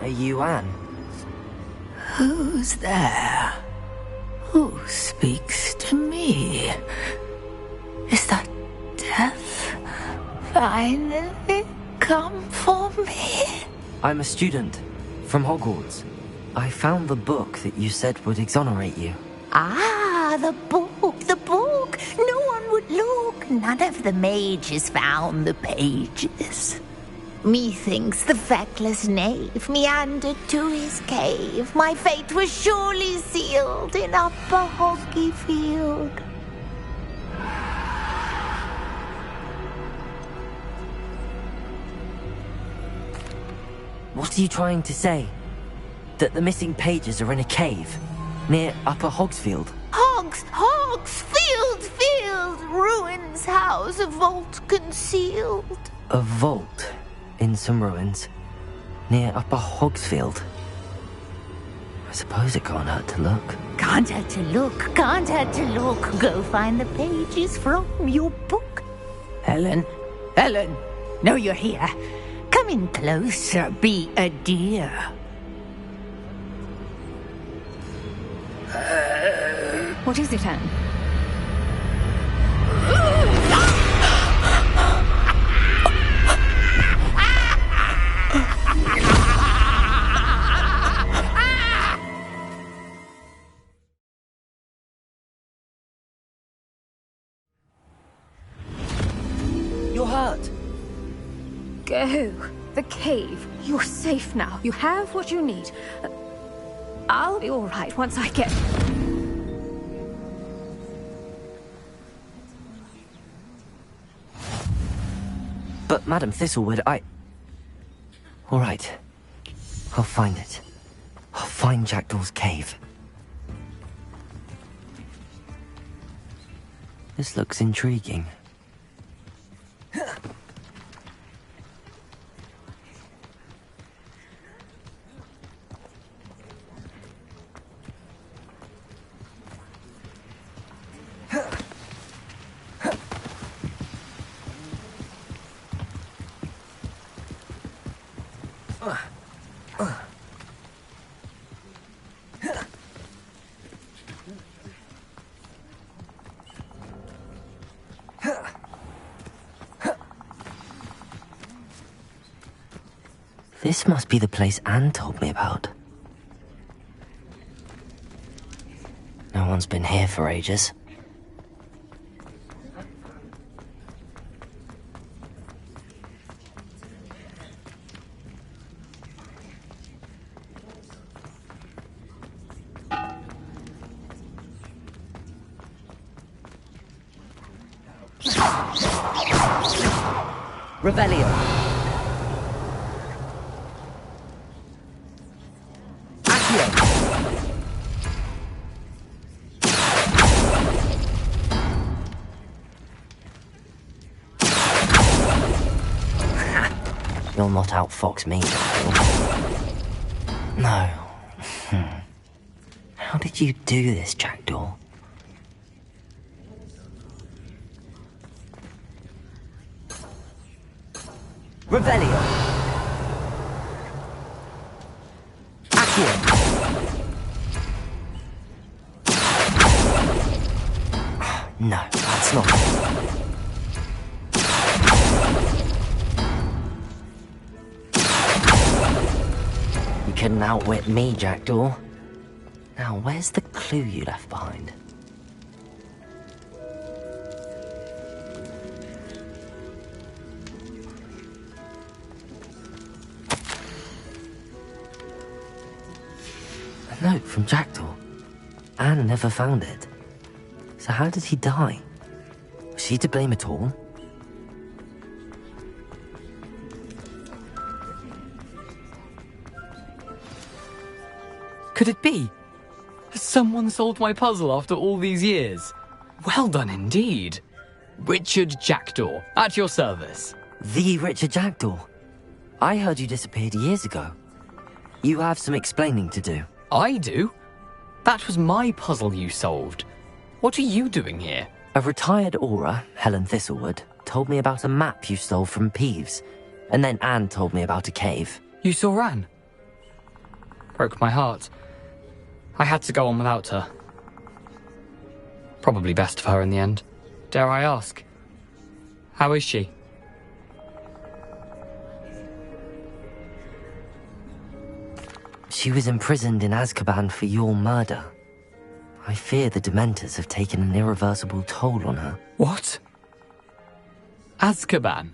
Are you Anne? Who's there? Who speaks to me? Is that death finally come for me? I'm a student from Hogwarts. I found the book that you said would exonerate you. Ah, the book, the book. No one would look. None of the mages found the pages. Methinks the feckless knave meandered to his cave. My fate was surely sealed in Upper Hoggyfield. What are you trying to say? That the missing pages are in a cave near Upper Hogsfield? Field, ruins house, a vault concealed. A vault in some ruins near Upper Hogsfield. I suppose it can't hurt to look. Can't hurt to look. Go find the pages from your book. Helen, know you're here. Come in closer, be a dear. What is it, Anne? You're hurt. Go. The cave. You're safe now. You have what you need. I'll be all right once I get... But Madam Thistlewood, all right. I'll find it. I'll find Jackdaw's cave. This looks intriguing. This must be the place Anne told me about. No one's been here for ages. Revelio. You'll not outfox me, No. How did you do this, Jackdaw? Revelio. Accio. No, that's not. You couldn't outwit me, Jackdaw. Now, where's the clue you left behind? A note from Jackdaw. Anne never found it. So how did he die? Was she to blame at all? Could it be? Has someone solved my puzzle after all these years? Well done indeed. Richard Jackdaw, at your service. The Richard Jackdaw? I heard you disappeared years ago. You have some explaining to do. I do? That was my puzzle you solved. What are you doing here? A retired Aura, Helen Thistlewood, told me about a map you stole from Peeves, and then Anne told me about a cave. You saw Anne? Broke my heart. I had to go on without her. Probably best for her in the end. Dare I ask? How is she? She was imprisoned in Azkaban for your murder. I fear the Dementors have taken an irreversible toll on her. What? Azkaban?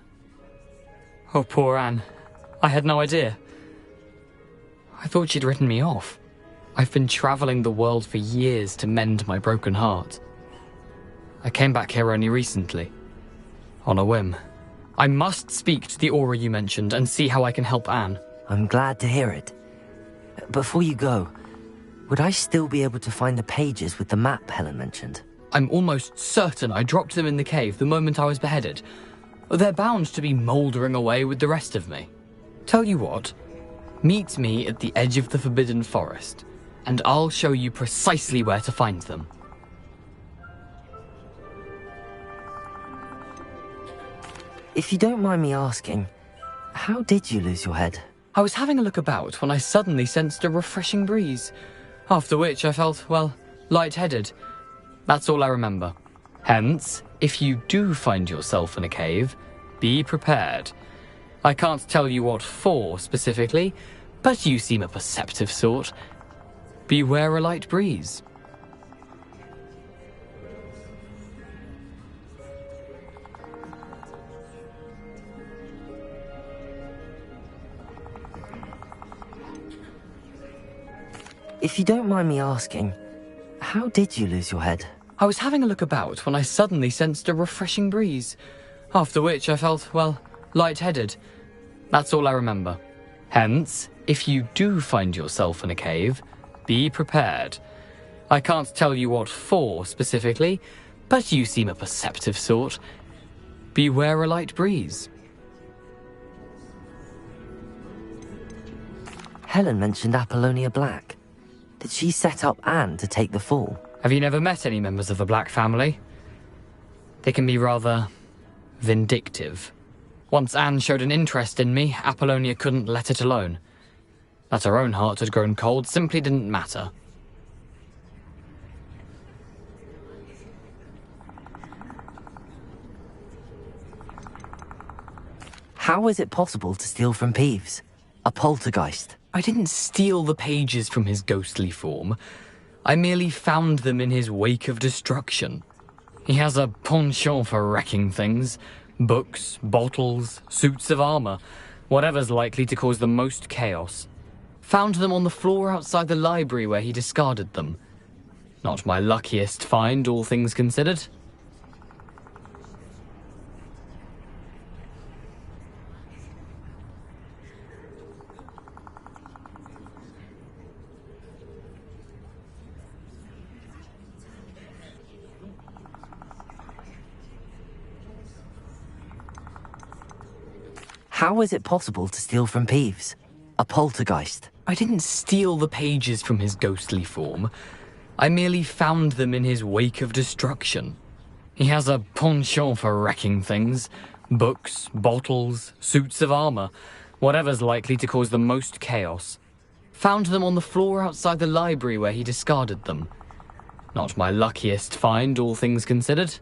Oh, poor Anne. I had no idea. I thought she'd written me off. I've been travelling the world for years to mend my broken heart. I came back here only recently. On a whim. I must speak to the Aura you mentioned and see how I can help Anne. I'm glad to hear it. Before you go, would I still be able to find the pages with the map Helen mentioned? I'm almost certain I dropped them in the cave the moment I was beheaded. They're bound to be mouldering away with the rest of me. Tell you what, meet me at the edge of the Forbidden Forest, and I'll show you precisely where to find them. If you don't mind me asking, how did you lose your head? I was having a look about when I suddenly sensed a refreshing breeze, after which I felt, well, lightheaded. That's all I remember. Hence, if you do find yourself in a cave, be prepared. I can't tell you what for specifically, but you seem a perceptive sort. Beware a light breeze. If you don't mind me asking, how did you lose your head? I was having a look about when I suddenly sensed a refreshing breeze, after which I felt, well, lightheaded. That's all I remember. Hence, if you do find yourself in a cave, be prepared. I can't tell you what for specifically, but you seem a perceptive sort. Beware a light breeze. Helen mentioned Apollonia Black. Did she set up Anne to take the fall? Have you never met any members of the Black family? They can be rather vindictive. Once Anne showed an interest in me, Apollonia couldn't let it alone. That her own heart had grown cold simply didn't matter. How is it possible to steal from Peeves? A poltergeist? I didn't steal the pages from his ghostly form. I merely found them in his wake of destruction. He has a penchant for wrecking things. Books, bottles, suits of armor, whatever's likely to cause the most chaos. Found them on the floor outside the library where he discarded them. Not my luckiest find, all things considered. How is it possible to steal from Peeves? A poltergeist? I didn't steal the pages from his ghostly form. I merely found them in his wake of destruction. He has a penchant for wrecking things. Books, bottles, suits of armor, whatever's likely to cause the most chaos. Found them on the floor outside the library where he discarded them. Not my luckiest find, all things considered.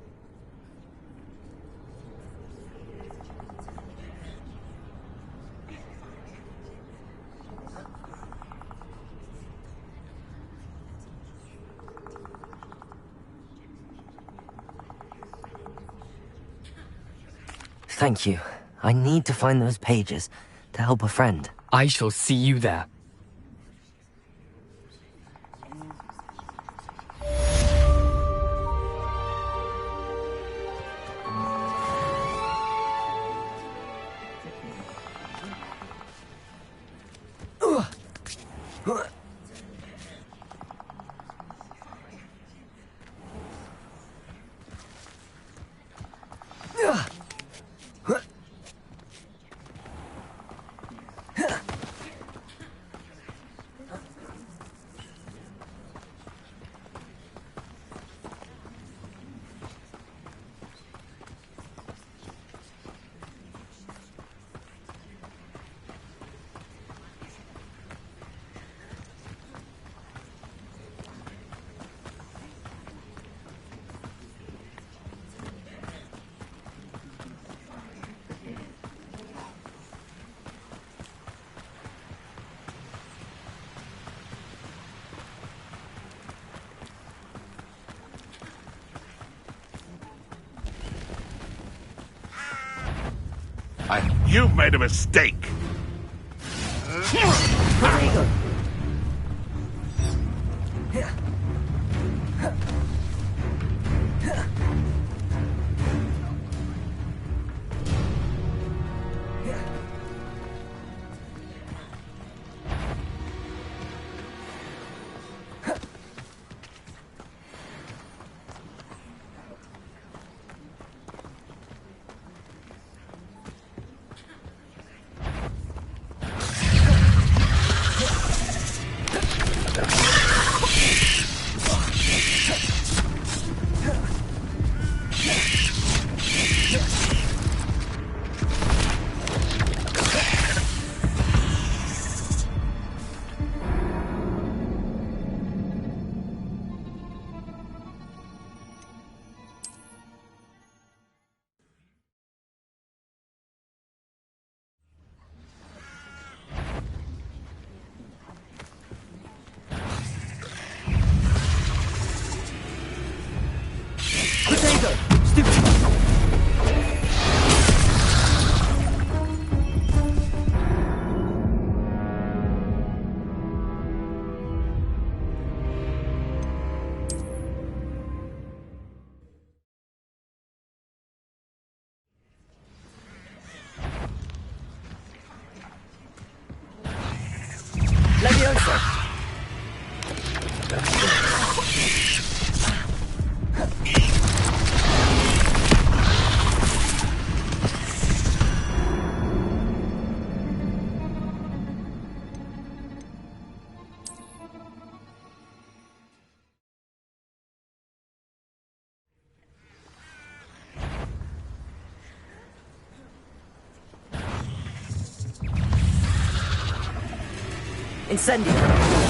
Thank you. I need to find those pages to help a friend. I shall see you there. You've made a mistake. Incendio!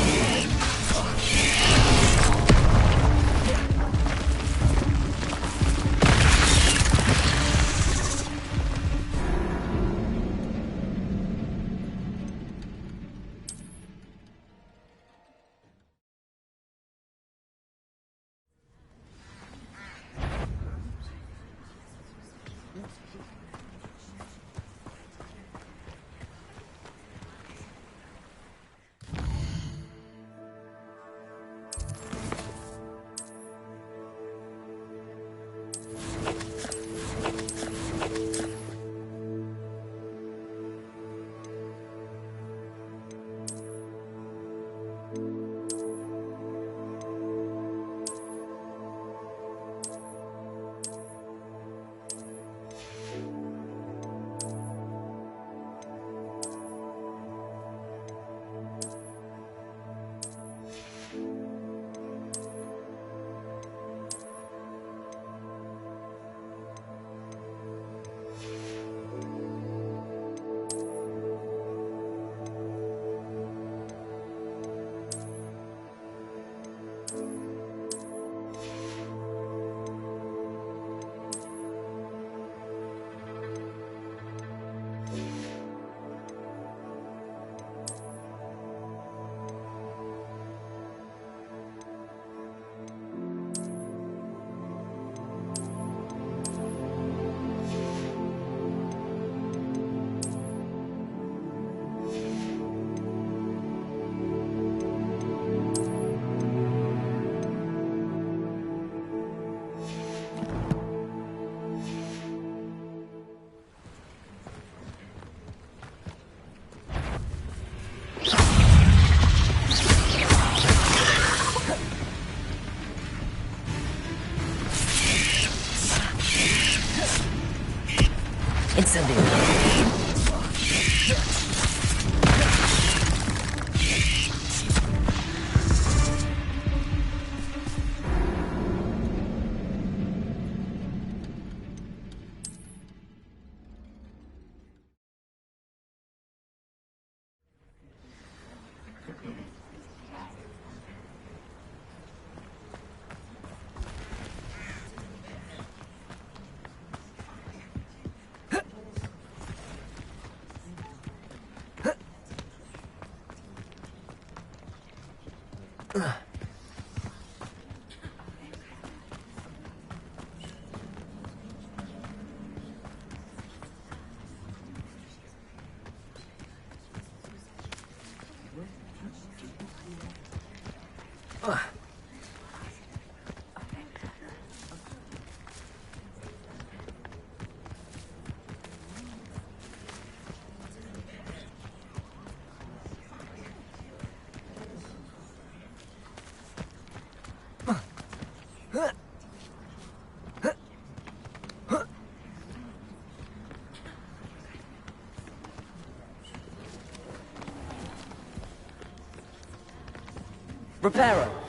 Reparo.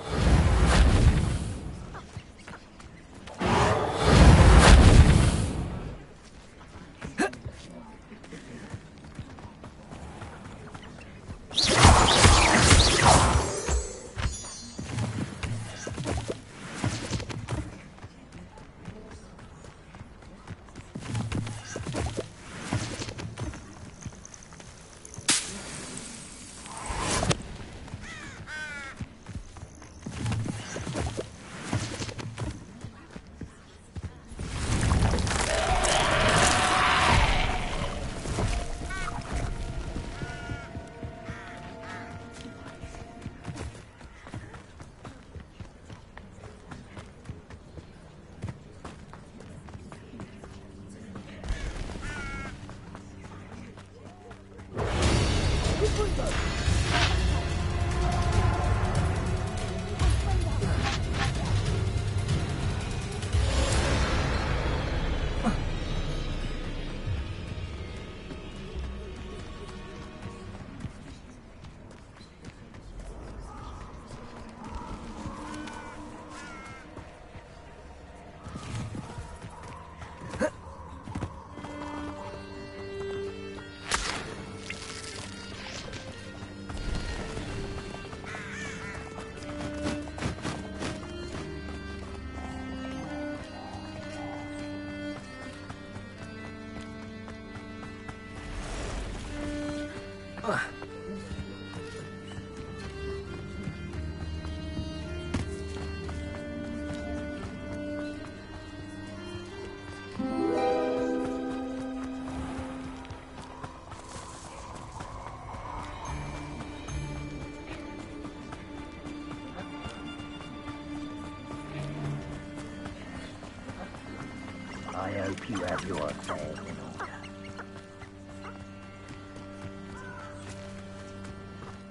I hope you have your affairs in order.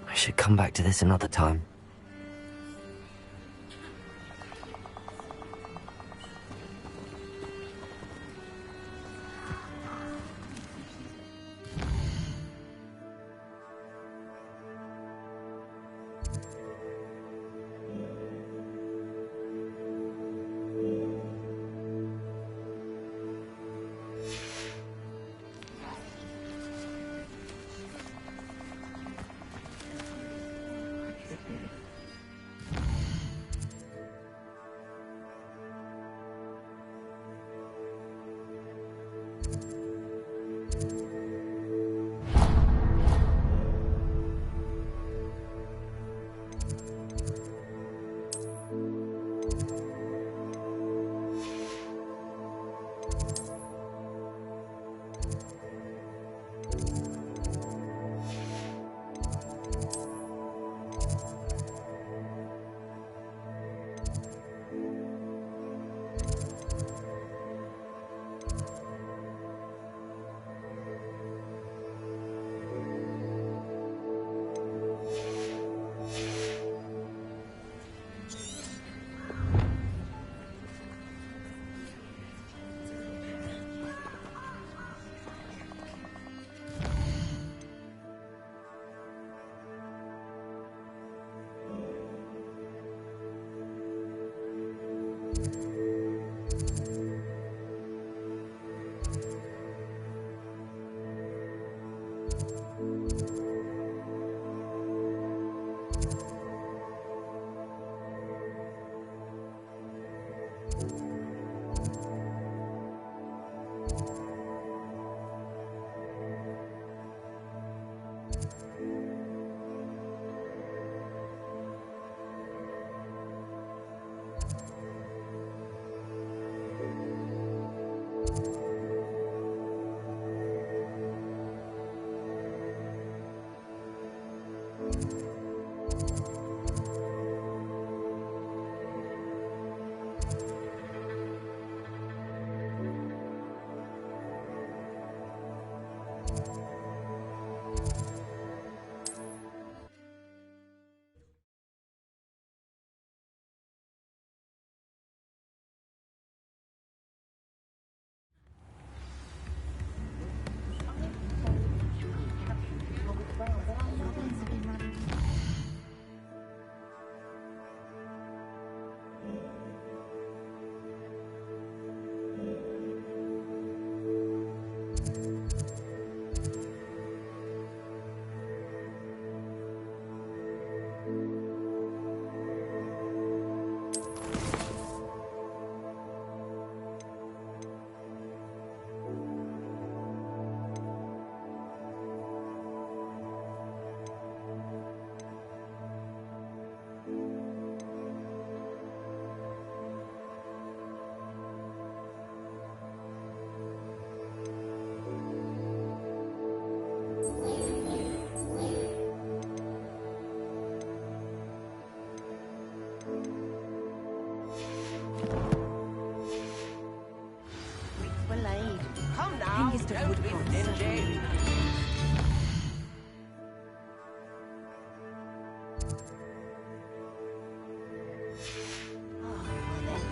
I should come back to this another time. finest of wood pots.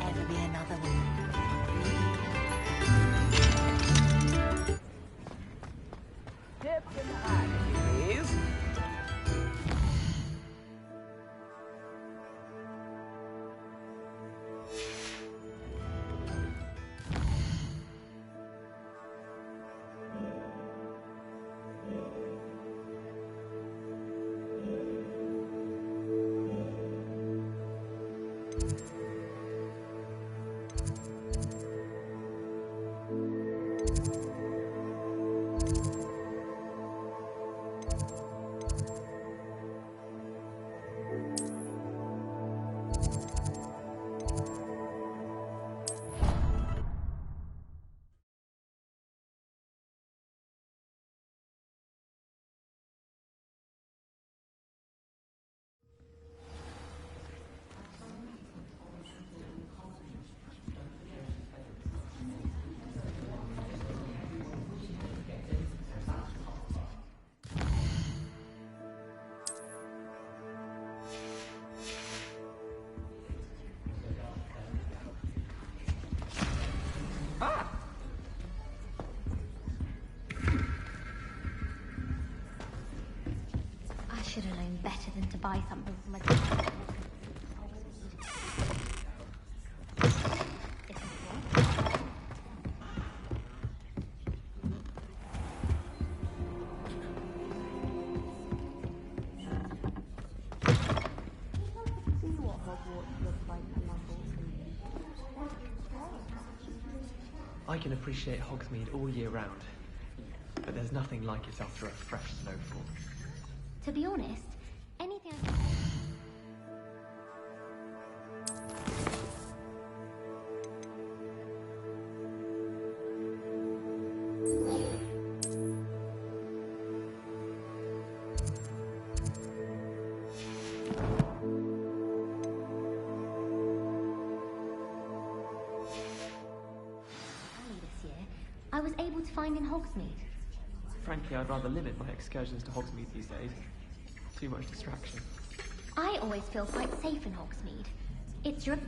Ever be another one? Tips in the hat, please. I should have known better than to buy something from a... I can appreciate Hogsmeade all year round, but there's nothing like it after a fresh snowfall. To be honest, anything I was able to find in Hogsmeade. Frankly, I'd rather limit my excursions to Hogsmeade these days. Too much distraction. I always feel quite safe in Hogsmeade. It's your...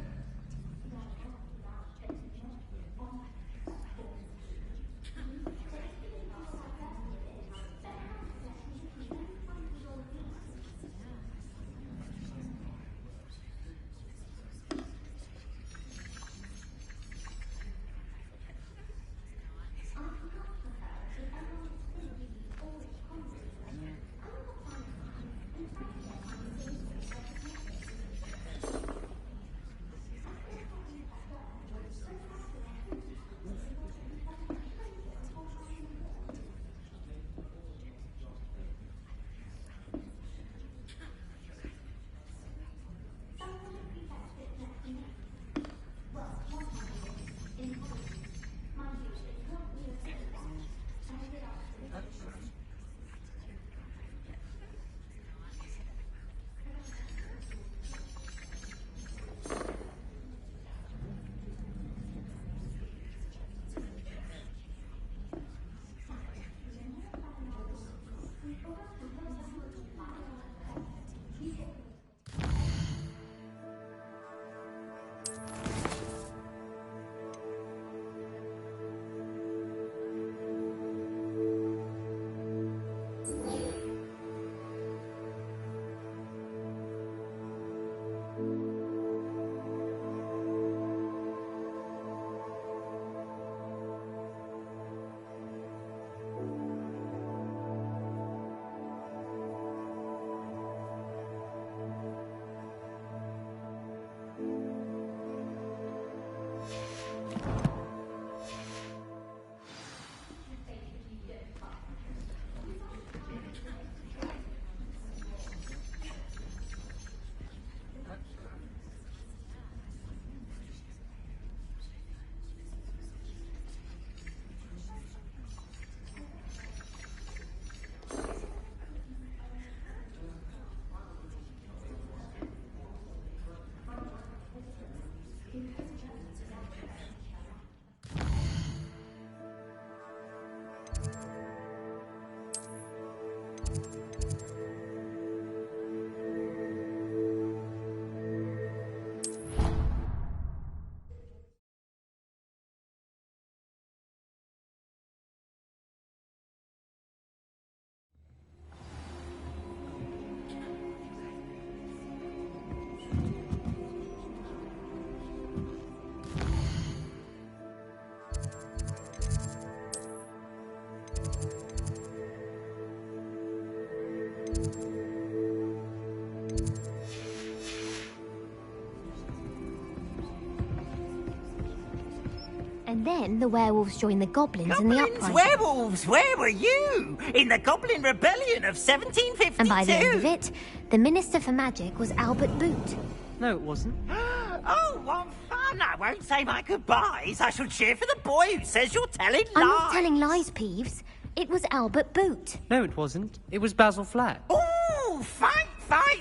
And then the werewolves joined the goblins in the uprising. Werewolves, where were you? In the Goblin Rebellion of 1752. And by the end of it, the Minister for Magic was Albert Boot. No, it wasn't. Oh, what fun! I won't say my goodbyes. I shall cheer for the boy who says you're telling lies. I'm not telling lies, Peeves. It was Albert Boot. No, it wasn't. It was Basil Flack. Ooh, fight!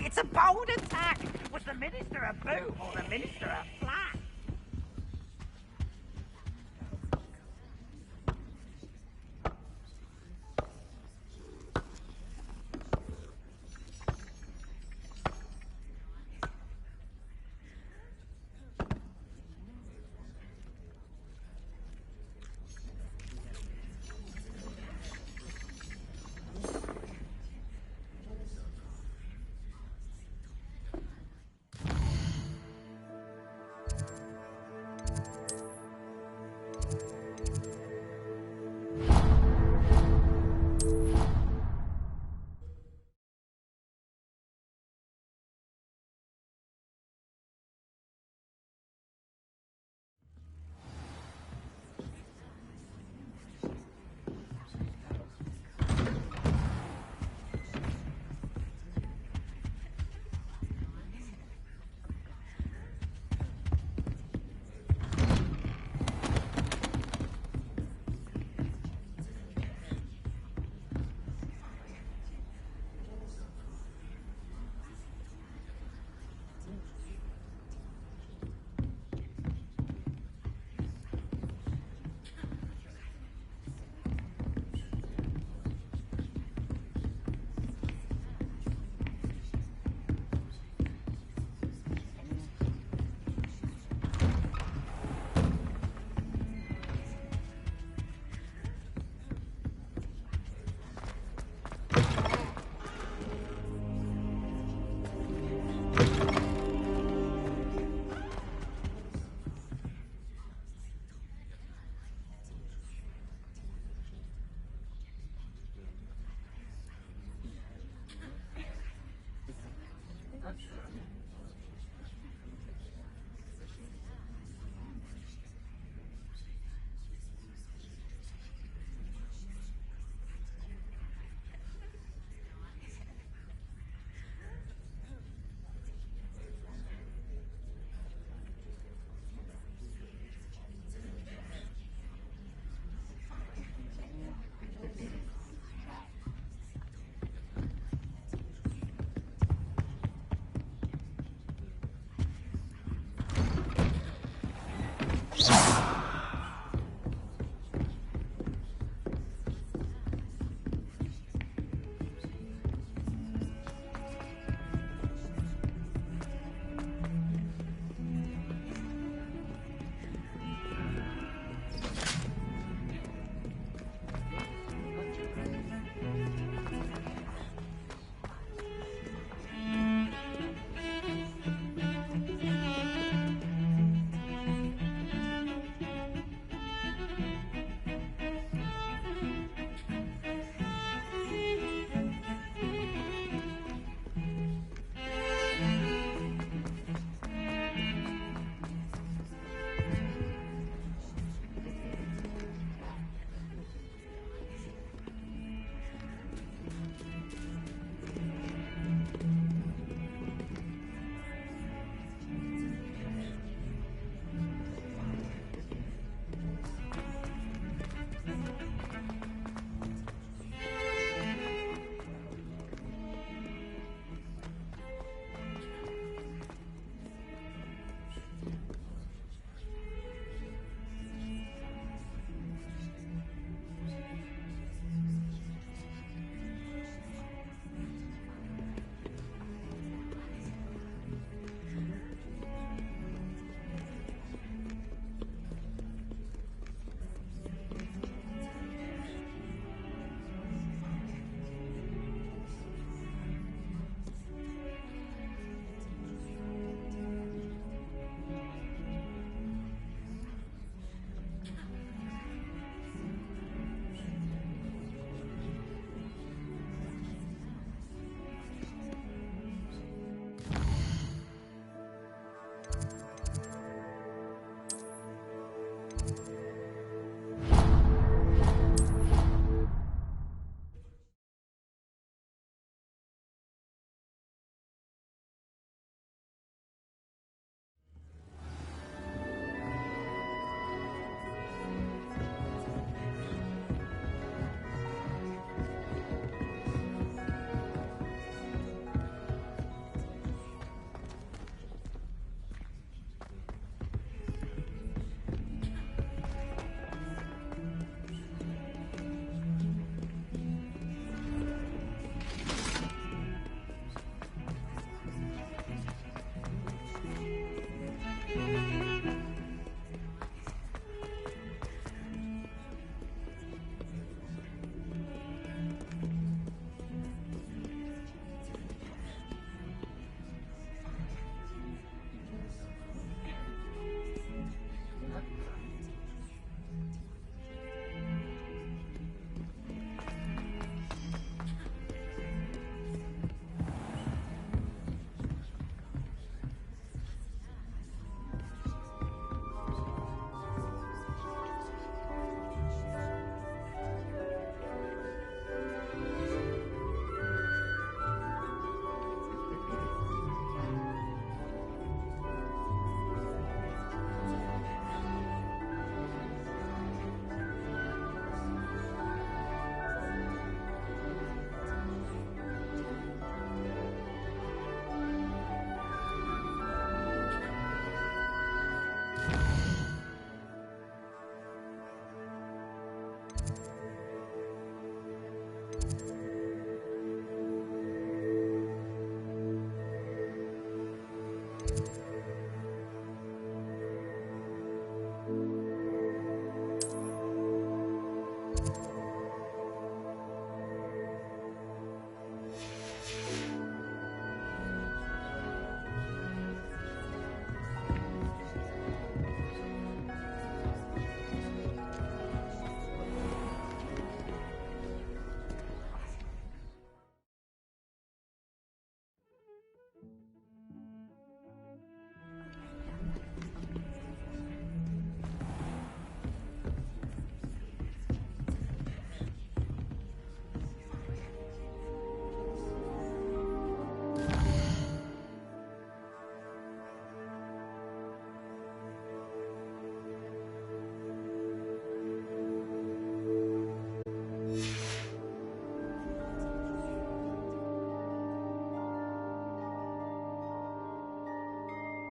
It's a bold attack. Was the Minister a boot or the Minister a